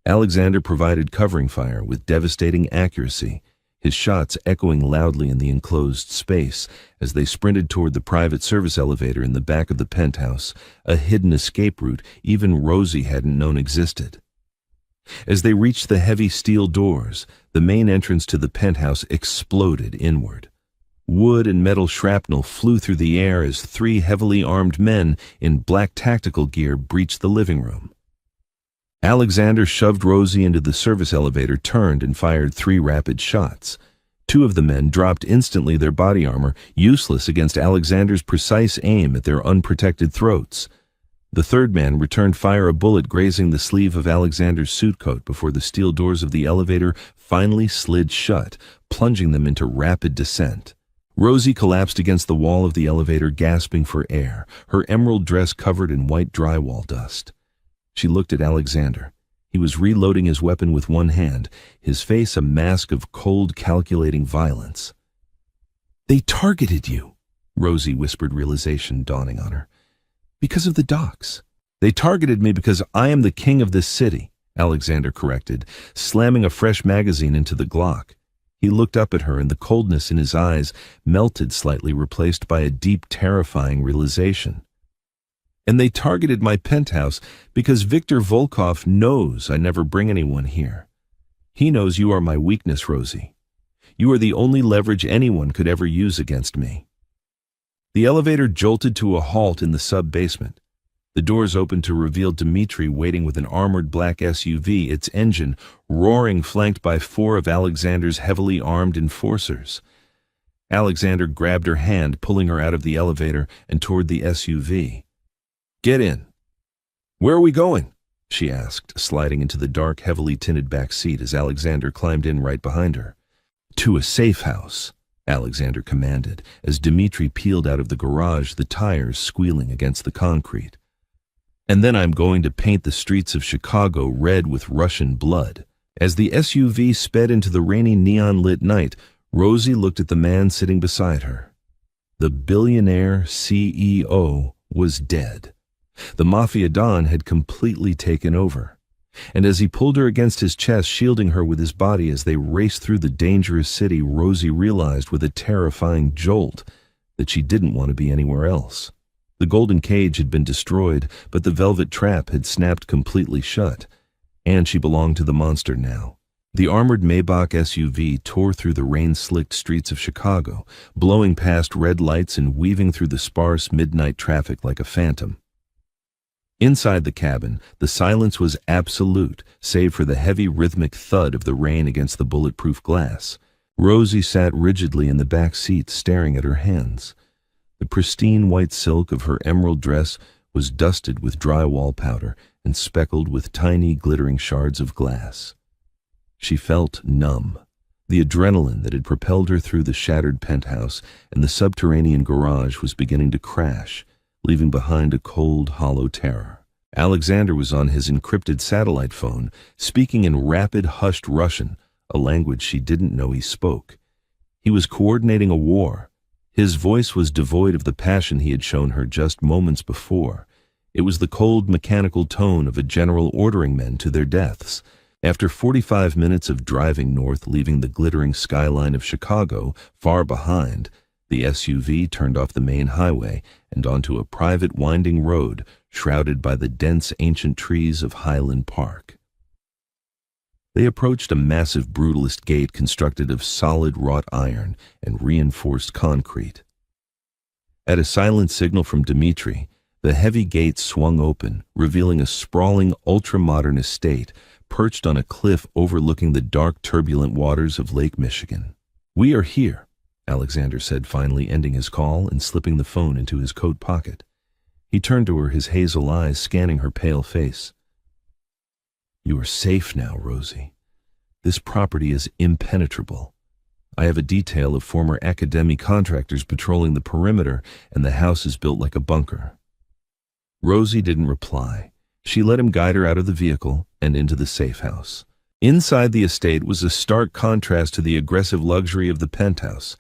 Alexander provided covering fire with devastating accuracy, his shots echoing loudly in the enclosed space as they sprinted toward the private service elevator in the back of the penthouse, a hidden escape route even Rosie hadn't known existed. As they reached the heavy steel doors, the main entrance to the penthouse exploded inward. Wood and metal shrapnel flew through the air as three heavily armed men in black tactical gear breached the living room. Alexander shoved Rosie into the service elevator, turned, and fired 3 rapid shots. 2 of the men dropped instantly, their body armor useless against Alexander's precise aim at their unprotected throats. The third man returned fire, a bullet grazing the sleeve of Alexander's suit coat before the steel doors of the elevator finally slid shut, plunging them into rapid descent. Rosie collapsed against the wall of the elevator, gasping for air, her emerald dress covered in white drywall dust. She looked at Alexander. He was reloading his weapon with one hand, his face a mask of cold, calculating violence. "They targeted you," Rosie whispered, realization dawning on her. "Because of the docks." "They targeted me because I am the king of this city," Alexander corrected, slamming a fresh magazine into the Glock. He looked up at her, and the coldness in his eyes melted slightly, replaced by a deep, terrifying realization. "And they targeted my penthouse because Victor Volkov knows I never bring anyone here. He knows you are my weakness, Rosie. You are the only leverage anyone could ever use against me." The elevator jolted to a halt in the sub-basement. The doors opened to reveal Dmitri waiting with an armored black SUV, its engine roaring, flanked by 4 of Alexander's heavily armed enforcers. Alexander grabbed her hand, pulling her out of the elevator and toward the SUV. "Get in." "Where are we going?" she asked, sliding into the dark, heavily tinted back seat as Alexander climbed in right behind her. "To a safe house," Alexander commanded, as Dmitri peeled out of the garage, the tires squealing against the concrete. "And then I'm going to paint the streets of Chicago red with Russian blood." As the SUV sped into the rainy, neon-lit night, Rosie looked at the man sitting beside her. The billionaire CEO was dead. The Mafia Don had completely taken over. And as he pulled her against his chest, shielding her with his body as they raced through the dangerous city, Rosie realized with a terrifying jolt that she didn't want to be anywhere else. The golden cage had been destroyed, but the velvet trap had snapped completely shut, and she belonged to the monster now. The armored Maybach SUV tore through the rain-slicked streets of Chicago, blowing past red lights and weaving through the sparse midnight traffic like a phantom. Inside the cabin, the silence was absolute, save for the heavy rhythmic thud of the rain against the bulletproof glass. Rosie sat rigidly in the back seat, staring at her hands. The pristine white silk of her emerald dress was dusted with drywall powder and speckled with tiny, glittering shards of glass. She felt numb. The adrenaline that had propelled her through the shattered penthouse and the subterranean garage was beginning to crash, leaving behind a cold, hollow terror. Alexander was on his encrypted satellite phone, speaking in rapid, hushed Russian, a language she didn't know he spoke. He was coordinating a war. His voice was devoid of the passion he had shown her just moments before. It was the cold, mechanical tone of a general ordering men to their deaths. After 45 minutes of driving north, leaving the glittering skyline of Chicago far behind, the SUV turned off the main highway and onto a private winding road shrouded by the dense ancient trees of Highland Park. They approached a massive brutalist gate constructed of solid wrought iron and reinforced concrete. At a silent signal from Dmitri, the heavy gate swung open, revealing a sprawling, ultra-modern estate perched on a cliff overlooking the dark, turbulent waters of Lake Michigan. "We are here," Alexander said, finally ending his call and slipping the phone into his coat pocket. He turned to her, his hazel eyes scanning her pale face. "You are safe now, Rosie. This property is impenetrable. I have a detail of former academy contractors patrolling the perimeter, and the house is built like a bunker." Rosie didn't reply. She let him guide her out of the vehicle and into the safe house. Inside the estate was a stark contrast to the aggressive luxury of the penthouse.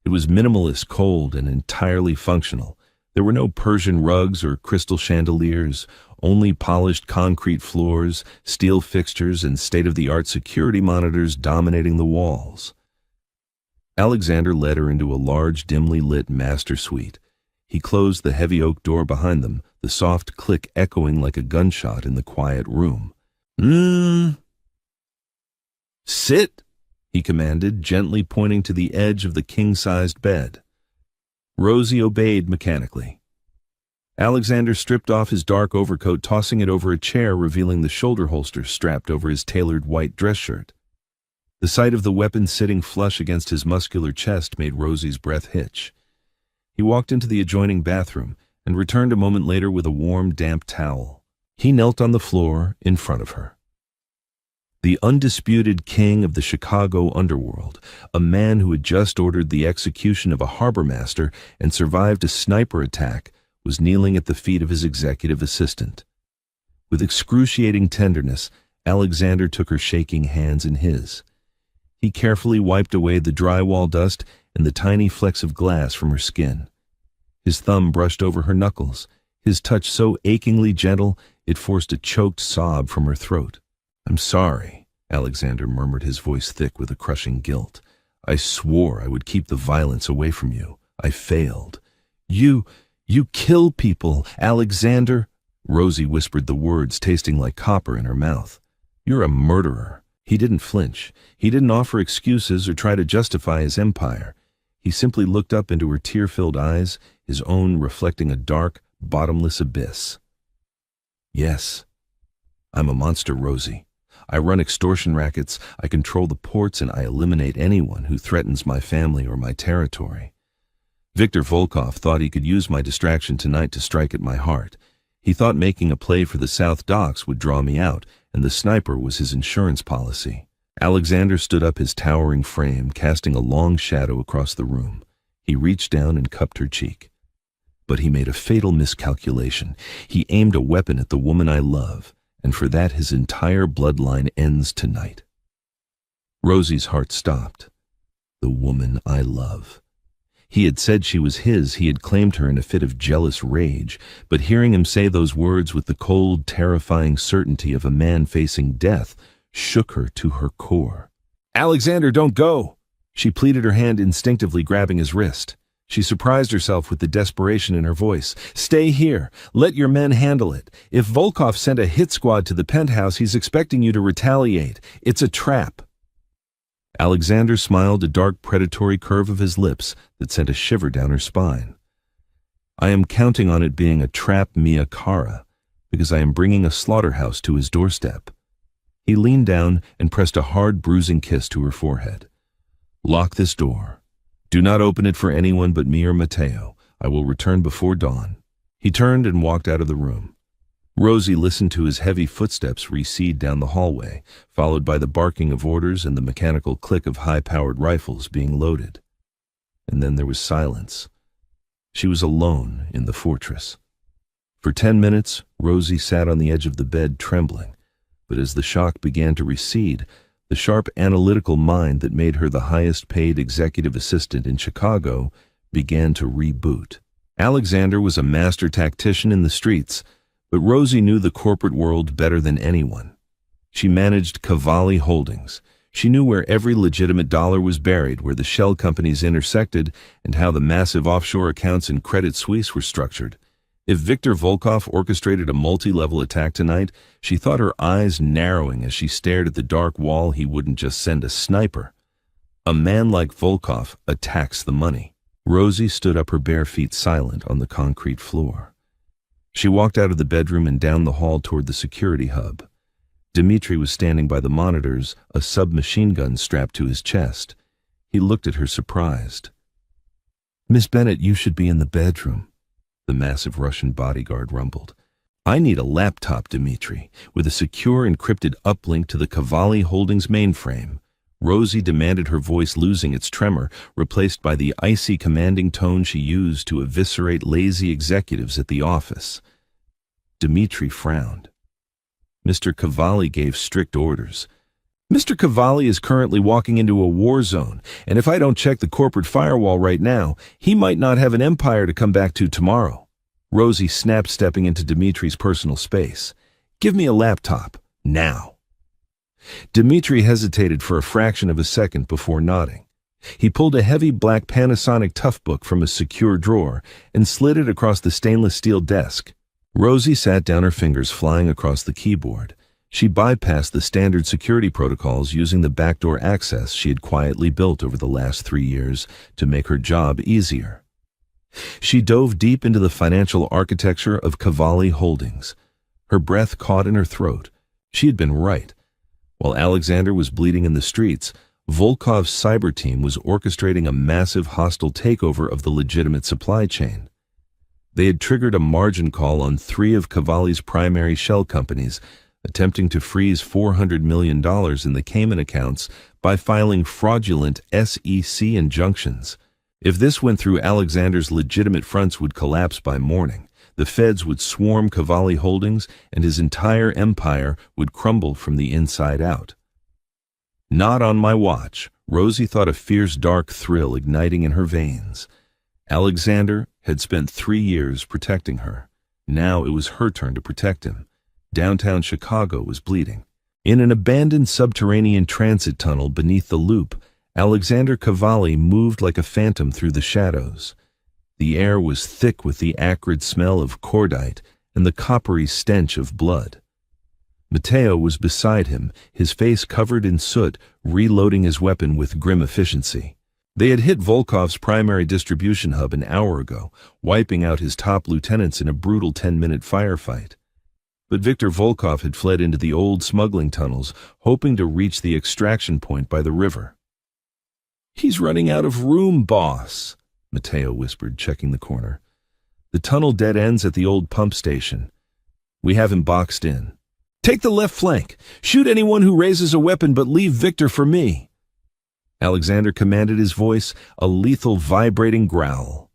It was minimalist, cold, and entirely functional. There were no Persian rugs or crystal chandeliers, only polished concrete floors, steel fixtures, and state-of-the-art security monitors dominating the walls. Alexander led her into a large, dimly lit master suite. He closed the heavy oak door behind them, the soft click echoing like a gunshot in the quiet room. Sit, he commanded, gently pointing to the edge of the king-sized bed. Rosie obeyed mechanically. Alexander stripped off his dark overcoat, tossing it over a chair, revealing the shoulder holster strapped over his tailored white dress shirt. The sight of the weapon sitting flush against his muscular chest made Rosie's breath hitch. He walked into the adjoining bathroom and returned a moment later with a warm, damp towel. He knelt on the floor in front of her. The undisputed king of the Chicago underworld, a man who had just ordered the execution of a harbor master and survived a sniper attack, was kneeling at the feet of his executive assistant. With excruciating tenderness, Alexander took her shaking hands in his. He carefully wiped away the drywall dust and the tiny flecks of glass from her skin. His thumb brushed over her knuckles, his touch so achingly gentle it forced a choked sob from her throat. "I'm sorry," Alexander murmured, his voice thick with a crushing guilt. "I swore I would keep the violence away from you. I failed." You kill people, Alexander," Rosie whispered the words, tasting like copper in her mouth. "You're a murderer." He didn't flinch. He didn't offer excuses or try to justify his empire. He simply looked up into her tear-filled eyes, his own reflecting a dark, bottomless abyss. "Yes, I'm a monster, Rosie. I run extortion rackets, I control the ports, and I eliminate anyone who threatens my family or my territory. Viktor Volkov thought he could use my distraction tonight to strike at my heart. He thought making a play for the South Docks would draw me out, and the sniper was his insurance policy." Alexander stood up, his towering frame casting a long shadow across the room. He reached down and cupped her cheek. "But he made a fatal miscalculation. He aimed a weapon at the woman I love, and for that his entire bloodline ends tonight." Rosie's heart stopped. The woman I love. He had said she was his, he had claimed her in a fit of jealous rage, but hearing him say those words with the cold, terrifying certainty of a man facing death shook her to her core. "Alexander, don't go!" She pleaded, her hand instinctively grabbing his wrist. She surprised herself with the desperation in her voice. "Stay here. Let your men handle it. If Volkov sent a hit squad to the penthouse, he's expecting you to retaliate. It's a trap." Alexander smiled, a dark predatory curve of his lips that sent a shiver down her spine. "I am counting on it being a trap mia cara, because I am bringing a slaughterhouse to his doorstep." He leaned down and pressed a hard, bruising kiss to her forehead. "Lock this door. Do not open it for anyone but me or Mateo. I will return before dawn." He turned and walked out of the room. Rosie listened to his heavy footsteps recede down the hallway, followed by the barking of orders and the mechanical click of high-powered rifles being loaded. And then there was silence. She was alone in the fortress. For 10 minutes, Rosie sat on the edge of the bed, trembling. But as the shock began to recede, the sharp analytical mind that made her the highest-paid executive assistant in Chicago began to reboot. Alexander was a master tactician in the streets, but Rosie knew the corporate world better than anyone. She managed Cavalli Holdings. She knew where every legitimate dollar was buried, where the shell companies intersected, and how the massive offshore accounts in Credit Suisse were structured. If Viktor Volkov orchestrated a multi-level attack tonight, she thought her eyes narrowing as she stared at the dark wall. He wouldn't just send a sniper. A man like Volkov attacks the money. Rosie stood up, her bare feet silent on the concrete floor. She walked out of the bedroom and down the hall toward the security hub. Dmitri was standing by the monitors, a submachine gun strapped to his chest. He looked at her, surprised. "Miss Bennett, you should be in the bedroom," the massive Russian bodyguard rumbled. "I need a laptop, Dmitri, with a secure encrypted uplink to the Cavalli Holdings mainframe." Rosie demanded, her voice losing its tremor, replaced by the icy, commanding tone she used to eviscerate lazy executives at the office. Dmitri frowned. "Mr. Cavalli gave strict orders. Mr. Cavalli is currently walking into a war zone, and if I don't check the corporate firewall right now, he might not have an empire to come back to tomorrow. Rosie snapped, stepping into Dimitri's personal space. Give me a laptop, now. Dimitri hesitated for a fraction of a second before nodding. He pulled a heavy black Panasonic Toughbook from a secure drawer and slid it across the stainless steel desk. Rosie sat down, her fingers flying across the keyboard. She bypassed the standard security protocols using the backdoor access she had quietly built over the last 3 years to make her job easier. She dove deep into the financial architecture of Cavalli Holdings. Her breath caught in her throat. She had been right. While Alexander was bleeding in the streets, Volkov's cyber team was orchestrating a massive hostile takeover of the legitimate supply chain. They had triggered a margin call on 3 of Cavalli's primary shell companies, attempting to freeze $400 million in the Cayman accounts by filing fraudulent SEC injunctions. If this went through, Alexander's legitimate fronts would collapse by morning. The feds would swarm Cavalli Holdings, and his entire empire would crumble from the inside out. Not on my watch, Rosie thought, a fierce dark thrill igniting in her veins. Alexander had spent 3 years protecting her. Now it was her turn to protect him. Downtown Chicago was bleeding. In an abandoned subterranean transit tunnel beneath the Loop, Alexander Cavalli moved like a phantom through the shadows. The air was thick with the acrid smell of cordite and the coppery stench of blood. Matteo was beside him, his face covered in soot, reloading his weapon with grim efficiency. They had hit Volkov's primary distribution hub an hour ago, wiping out his top lieutenants in a brutal 10-minute firefight. But Viktor Volkov had fled into the old smuggling tunnels, hoping to reach the extraction point by the river. "He's running out of room, boss," Matteo whispered, checking the corner. "The tunnel dead ends at the old pump station. We have him boxed in. Take the left flank. Shoot anyone who raises a weapon, but leave Victor for me." Alexander commanded, his voice a lethal vibrating growl.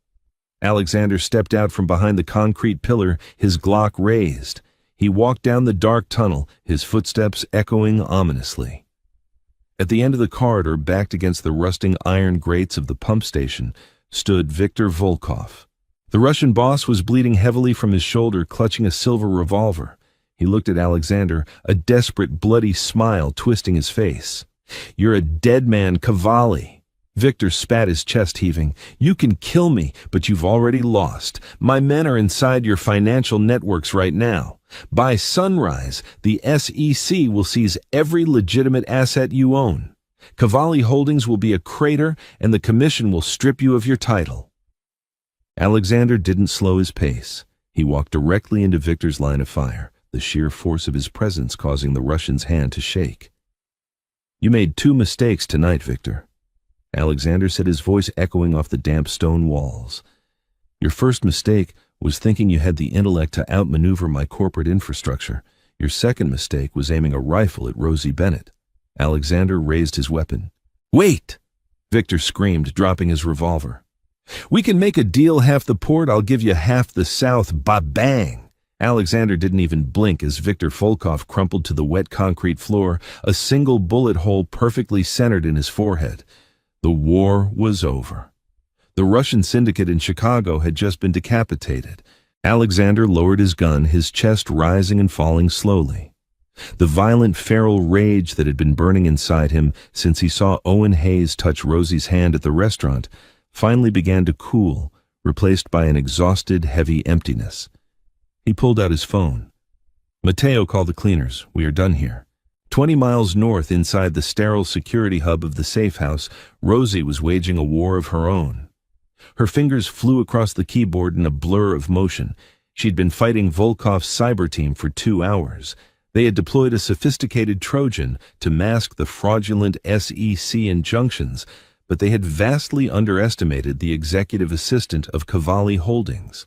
Alexander stepped out from behind the concrete pillar, his Glock raised. He walked down the dark tunnel, his footsteps echoing ominously. At the end of the corridor, backed against the rusting iron grates of the pump station, stood Viktor Volkov. The Russian boss was bleeding heavily from his shoulder, clutching a silver revolver. He looked at Alexander, a desperate, bloody smile twisting his face. "You're a dead man, Cavalli." Victor spat, his chest heaving. "You can kill me, but you've already lost. My men are inside your financial networks right now. By sunrise, the SEC will seize every legitimate asset you own. Cavalli Holdings will be a crater, and the commission will strip you of your title." Alexander didn't slow his pace. He walked directly into Victor's line of fire, the sheer force of his presence causing the Russian's hand to shake. "You made 2 mistakes tonight, Victor," Alexander said, his voice echoing off the damp stone walls. "Your first mistake was thinking you had the intellect to outmaneuver my corporate infrastructure. Your second mistake was aiming a rifle at Rosie Bennett." Alexander raised his weapon. "Wait!" Victor screamed, dropping his revolver. "We can make a deal. Half the port, I'll give you half the south. Ba-bang!" Alexander didn't even blink as Viktor Volkov crumpled to the wet concrete floor, a single bullet hole perfectly centered in his forehead. The war was over. The Russian syndicate in Chicago had just been decapitated. Alexander lowered his gun, his chest rising and falling slowly. The violent feral rage that had been burning inside him since he saw Owen Hayes touch Rosie's hand at the restaurant finally began to cool, replaced by an exhausted, heavy emptiness. He pulled out his phone. "Matteo, call the cleaners. We are done here." 20 miles north, inside the sterile security hub of the safe house, Rosie was waging a war of her own. Her fingers flew across the keyboard in a blur of motion. She'd been fighting Volkov's cyber team for 2 hours. They had deployed a sophisticated Trojan to mask the fraudulent SEC injunctions, but they had vastly underestimated the executive assistant of Cavalli Holdings.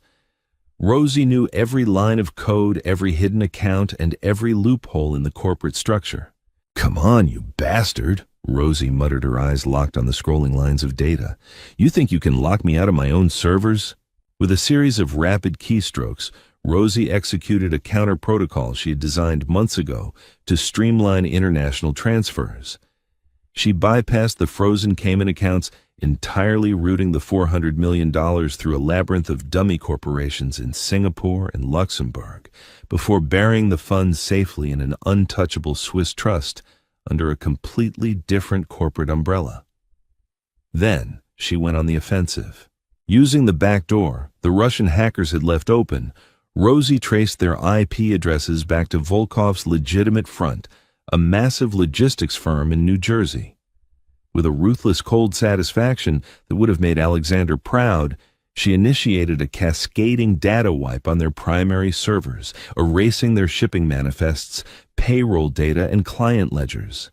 Rosie knew every line of code, every hidden account, and every loophole in the corporate structure. "Come on, you bastard," Rosie muttered, her eyes locked on the scrolling lines of data. "You think you can lock me out of my own servers?" With a series of rapid keystrokes, Rosie executed a counter-protocol she had designed months ago to streamline international transfers. She bypassed the frozen Cayman accounts, entirely routing the $400 million through a labyrinth of dummy corporations in Singapore and Luxembourg, before burying the funds safely in an untouchable Swiss trust under a completely different corporate umbrella. Then she went on the offensive. Using the back door the Russian hackers had left open, Rosie traced their IP addresses back to Volkov's legitimate front, a massive logistics firm in New Jersey. With a ruthless cold satisfaction that would have made Alexander proud, she initiated a cascading data wipe on their primary servers, erasing their shipping manifests, payroll data, and client ledgers.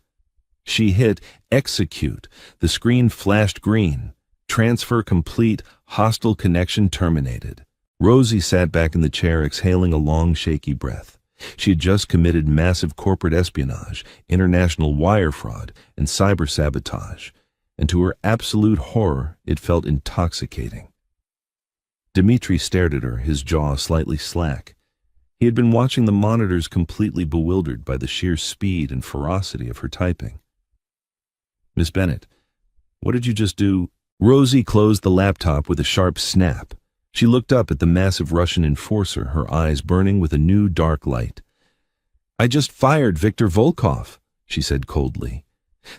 She hit execute. The screen flashed green. Transfer complete. Hostile connection terminated. Rosie sat back in the chair, exhaling a long, shaky breath. She had just committed massive corporate espionage, international wire fraud, and cyber sabotage, and to her absolute horror, it felt intoxicating. Dmitri stared at her, his jaw slightly slack. He had been watching the monitors, completely bewildered by the sheer speed and ferocity of her typing. "Miss Bennett, what did you just do?" Rosie closed the laptop with a sharp snap. She looked up at the massive Russian enforcer, her eyes burning with a new dark light. "I just fired Viktor Volkov," she said coldly.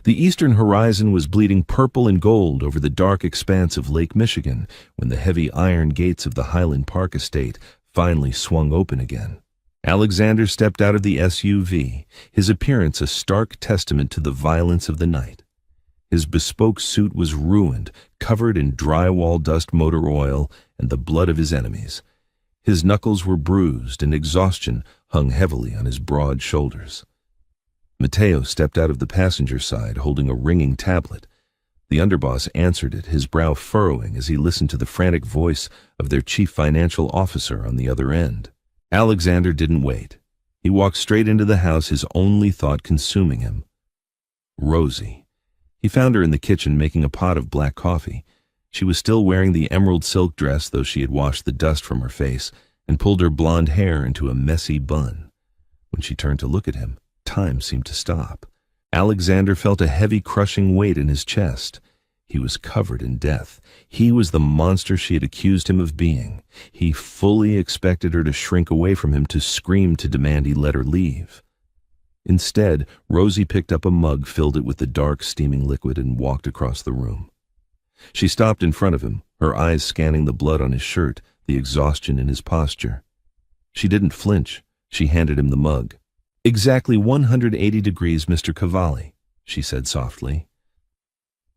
The eastern horizon was bleeding purple and gold over the dark expanse of Lake Michigan when the heavy iron gates of the Highland Park estate finally swung open again. Alexander stepped out of the SUV, his appearance a stark testament to the violence of the night. His bespoke suit was ruined, covered in drywall dust, motor oil, and the blood of his enemies. His knuckles were bruised, and exhaustion hung heavily on his broad shoulders. Matteo stepped out of the passenger side, holding a ringing tablet. The underboss answered it, his brow furrowing as he listened to the frantic voice of their chief financial officer on the other end. Alexander didn't wait. He walked straight into the house, his only thought consuming him. Rosie. He found her in the kitchen making a pot of black coffee. She was still wearing the emerald silk dress, though she had washed the dust from her face and pulled her blonde hair into a messy bun. When she turned to look at him, time seemed to stop. Alexander felt a heavy, crushing weight in his chest. He was covered in death. He was the monster she had accused him of being. He fully expected her to shrink away from him, to scream, to demand he let her leave. Instead, Rosie picked up a mug, filled it with the dark, steaming liquid, and walked across the room. She stopped in front of him, her eyes scanning the blood on his shirt, the exhaustion in his posture. She didn't flinch. She handed him the mug. "Exactly 180 degrees, Mr. Cavalli," she said softly.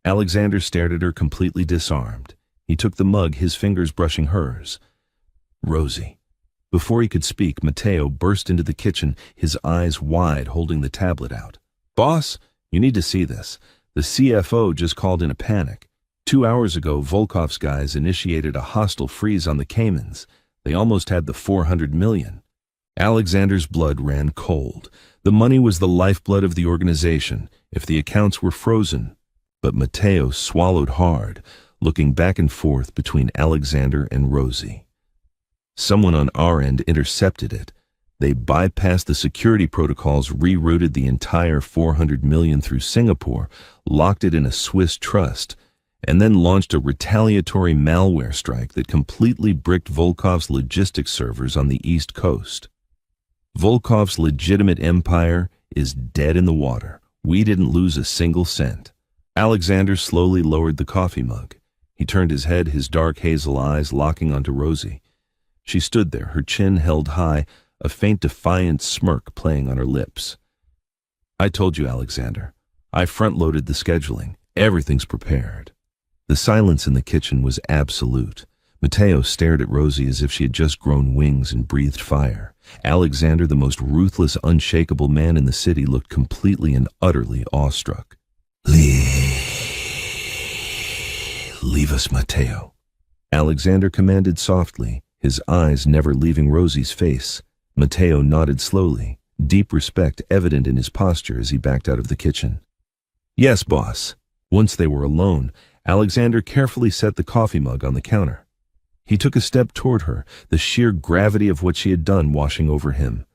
Alexander stared at her, completely disarmed. He took the mug, his fingers brushing hers. "Rosie." Before he could speak, Matteo burst into the kitchen, his eyes wide, holding the tablet out. "Boss, you need to see this. The CFO just called in a panic. 2 hours ago, Volkov's guys initiated a hostile freeze on the Caymans. They almost had the $400 million. Alexander's blood ran cold. The money was the lifeblood of the organization, if the accounts were frozen. But Matteo swallowed hard, looking back and forth between Alexander and Rosie. Someone on our end intercepted it. They bypassed the security protocols, rerouted the entire $400 million through Singapore, locked it in a Swiss trust, and then launched a retaliatory malware strike that completely bricked Volkov's logistics servers on the East Coast. Volkov's legitimate empire is dead in the water. We didn't lose a single cent. Alexander slowly lowered the coffee mug. He turned his head, his dark hazel eyes locking onto Rosie. She stood there, her chin held high, a faint defiant smirk playing on her lips. "I told you, Alexander. I front-loaded the scheduling. Everything's prepared." The silence in the kitchen was absolute. Matteo stared at Rosie as if she had just grown wings and breathed fire. Alexander, the most ruthless, unshakable man in the city, looked completely and utterly awestruck. Leave us, Matteo," Alexander commanded softly, his eyes never leaving Rosie's face. Matteo nodded slowly, deep respect evident in his posture as he backed out of the kitchen. "Yes, boss." Once they were alone, Alexander carefully set the coffee mug on the counter. He took a step toward her, the sheer gravity of what she had done washing over him.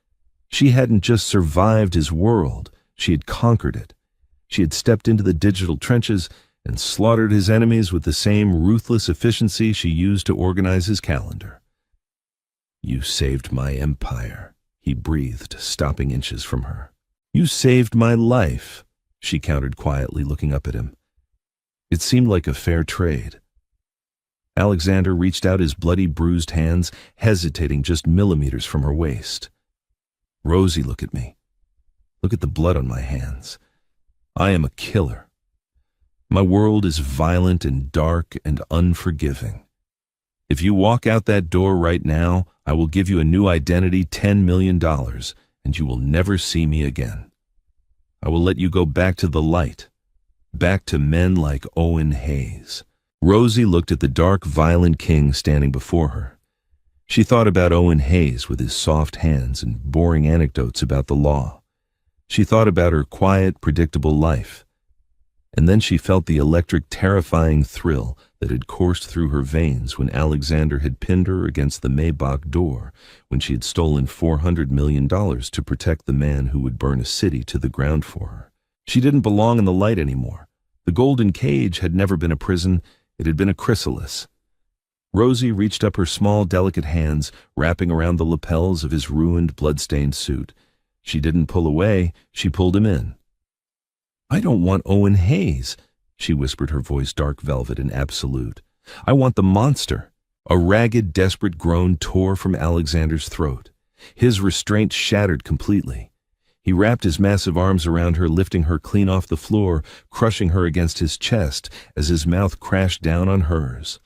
She hadn't just survived his world, she had conquered it. She had stepped into the digital trenches and slaughtered his enemies with the same ruthless efficiency she used to organize his calendar. "You saved my empire," he breathed, stopping inches from her. "You saved my life," she countered quietly, looking up at him. It seemed like a fair trade. Alexander reached out his bloody, bruised hands, hesitating just millimeters from her waist. "Rosie, look at me. Look at the blood on my hands. I am a killer. My world is violent and dark and unforgiving. If you walk out that door right now, I will give you a new identity, $10 million, and you will never see me again. I will let you go back to the light, back to men like Owen Hayes." Rosie looked at the dark, violent king standing before her. She thought about Owen Hayes with his soft hands and boring anecdotes about the law. She thought about her quiet, predictable life. And then she felt the electric, terrifying thrill that had coursed through her veins when Alexander had pinned her against the Maybach door when she had stolen $400 million to protect the man who would burn a city to the ground for her. She didn't belong in the light anymore. The golden cage had never been a prison, it had been a chrysalis. Rosie reached up her small, delicate hands, wrapping around the lapels of his ruined, blood-stained suit. She didn't pull away, she pulled him in. "I don't want Owen Hayes," she whispered, her voice dark velvet and absolute. "I want the monster." A ragged, desperate groan tore from Alexander's throat. His restraint shattered completely. He wrapped his massive arms around her, lifting her clean off the floor, crushing her against his chest as his mouth crashed down on hers.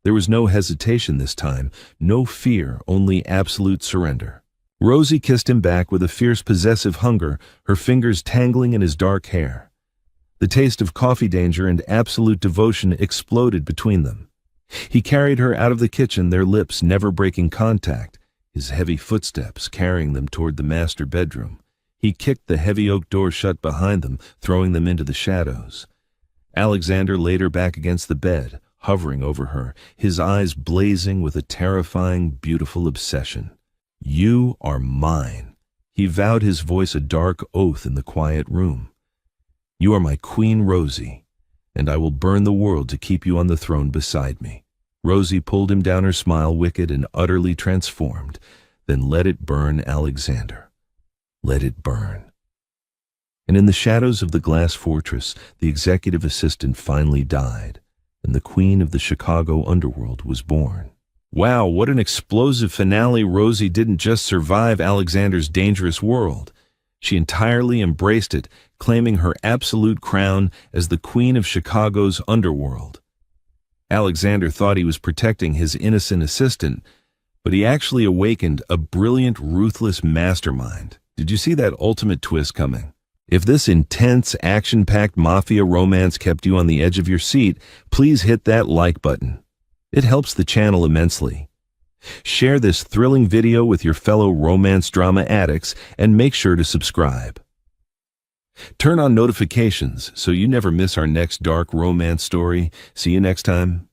There was no hesitation this time, no fear, only absolute surrender. Rosie kissed him back with a fierce, possessive hunger, her fingers tangling in his dark hair. The taste of coffee danger and absolute devotion exploded between them. He carried her out of the kitchen, their lips never breaking contact, his heavy footsteps carrying them toward the master bedroom. He kicked the heavy oak door shut behind them, throwing them into the shadows. Alexander laid her back against the bed, hovering over her, his eyes blazing with a terrifying, beautiful obsession. "You are mine," he vowed, his voice a dark oath in the quiet room. "You are my Queen Rosie, and I will burn the world to keep you on the throne beside me." Rosie pulled him down, her smile wicked and utterly transformed. "Then let it burn, Alexander. Let it burn." And in the shadows of the glass fortress, the executive assistant finally died, and the queen of the Chicago underworld was born. Wow, what an explosive finale. Rosie didn't just survive Alexander's dangerous world. She entirely embraced it, claiming her absolute crown as the queen of Chicago's underworld. Alexander thought he was protecting his innocent assistant, but he actually awakened a brilliant, ruthless mastermind. Did you see that ultimate twist coming? If this intense, action-packed mafia romance kept you on the edge of your seat, please hit that like button. It helps the channel immensely. Share this thrilling video with your fellow romance drama addicts and make sure to subscribe. Turn on notifications so you never miss our next dark romance story. See you next time.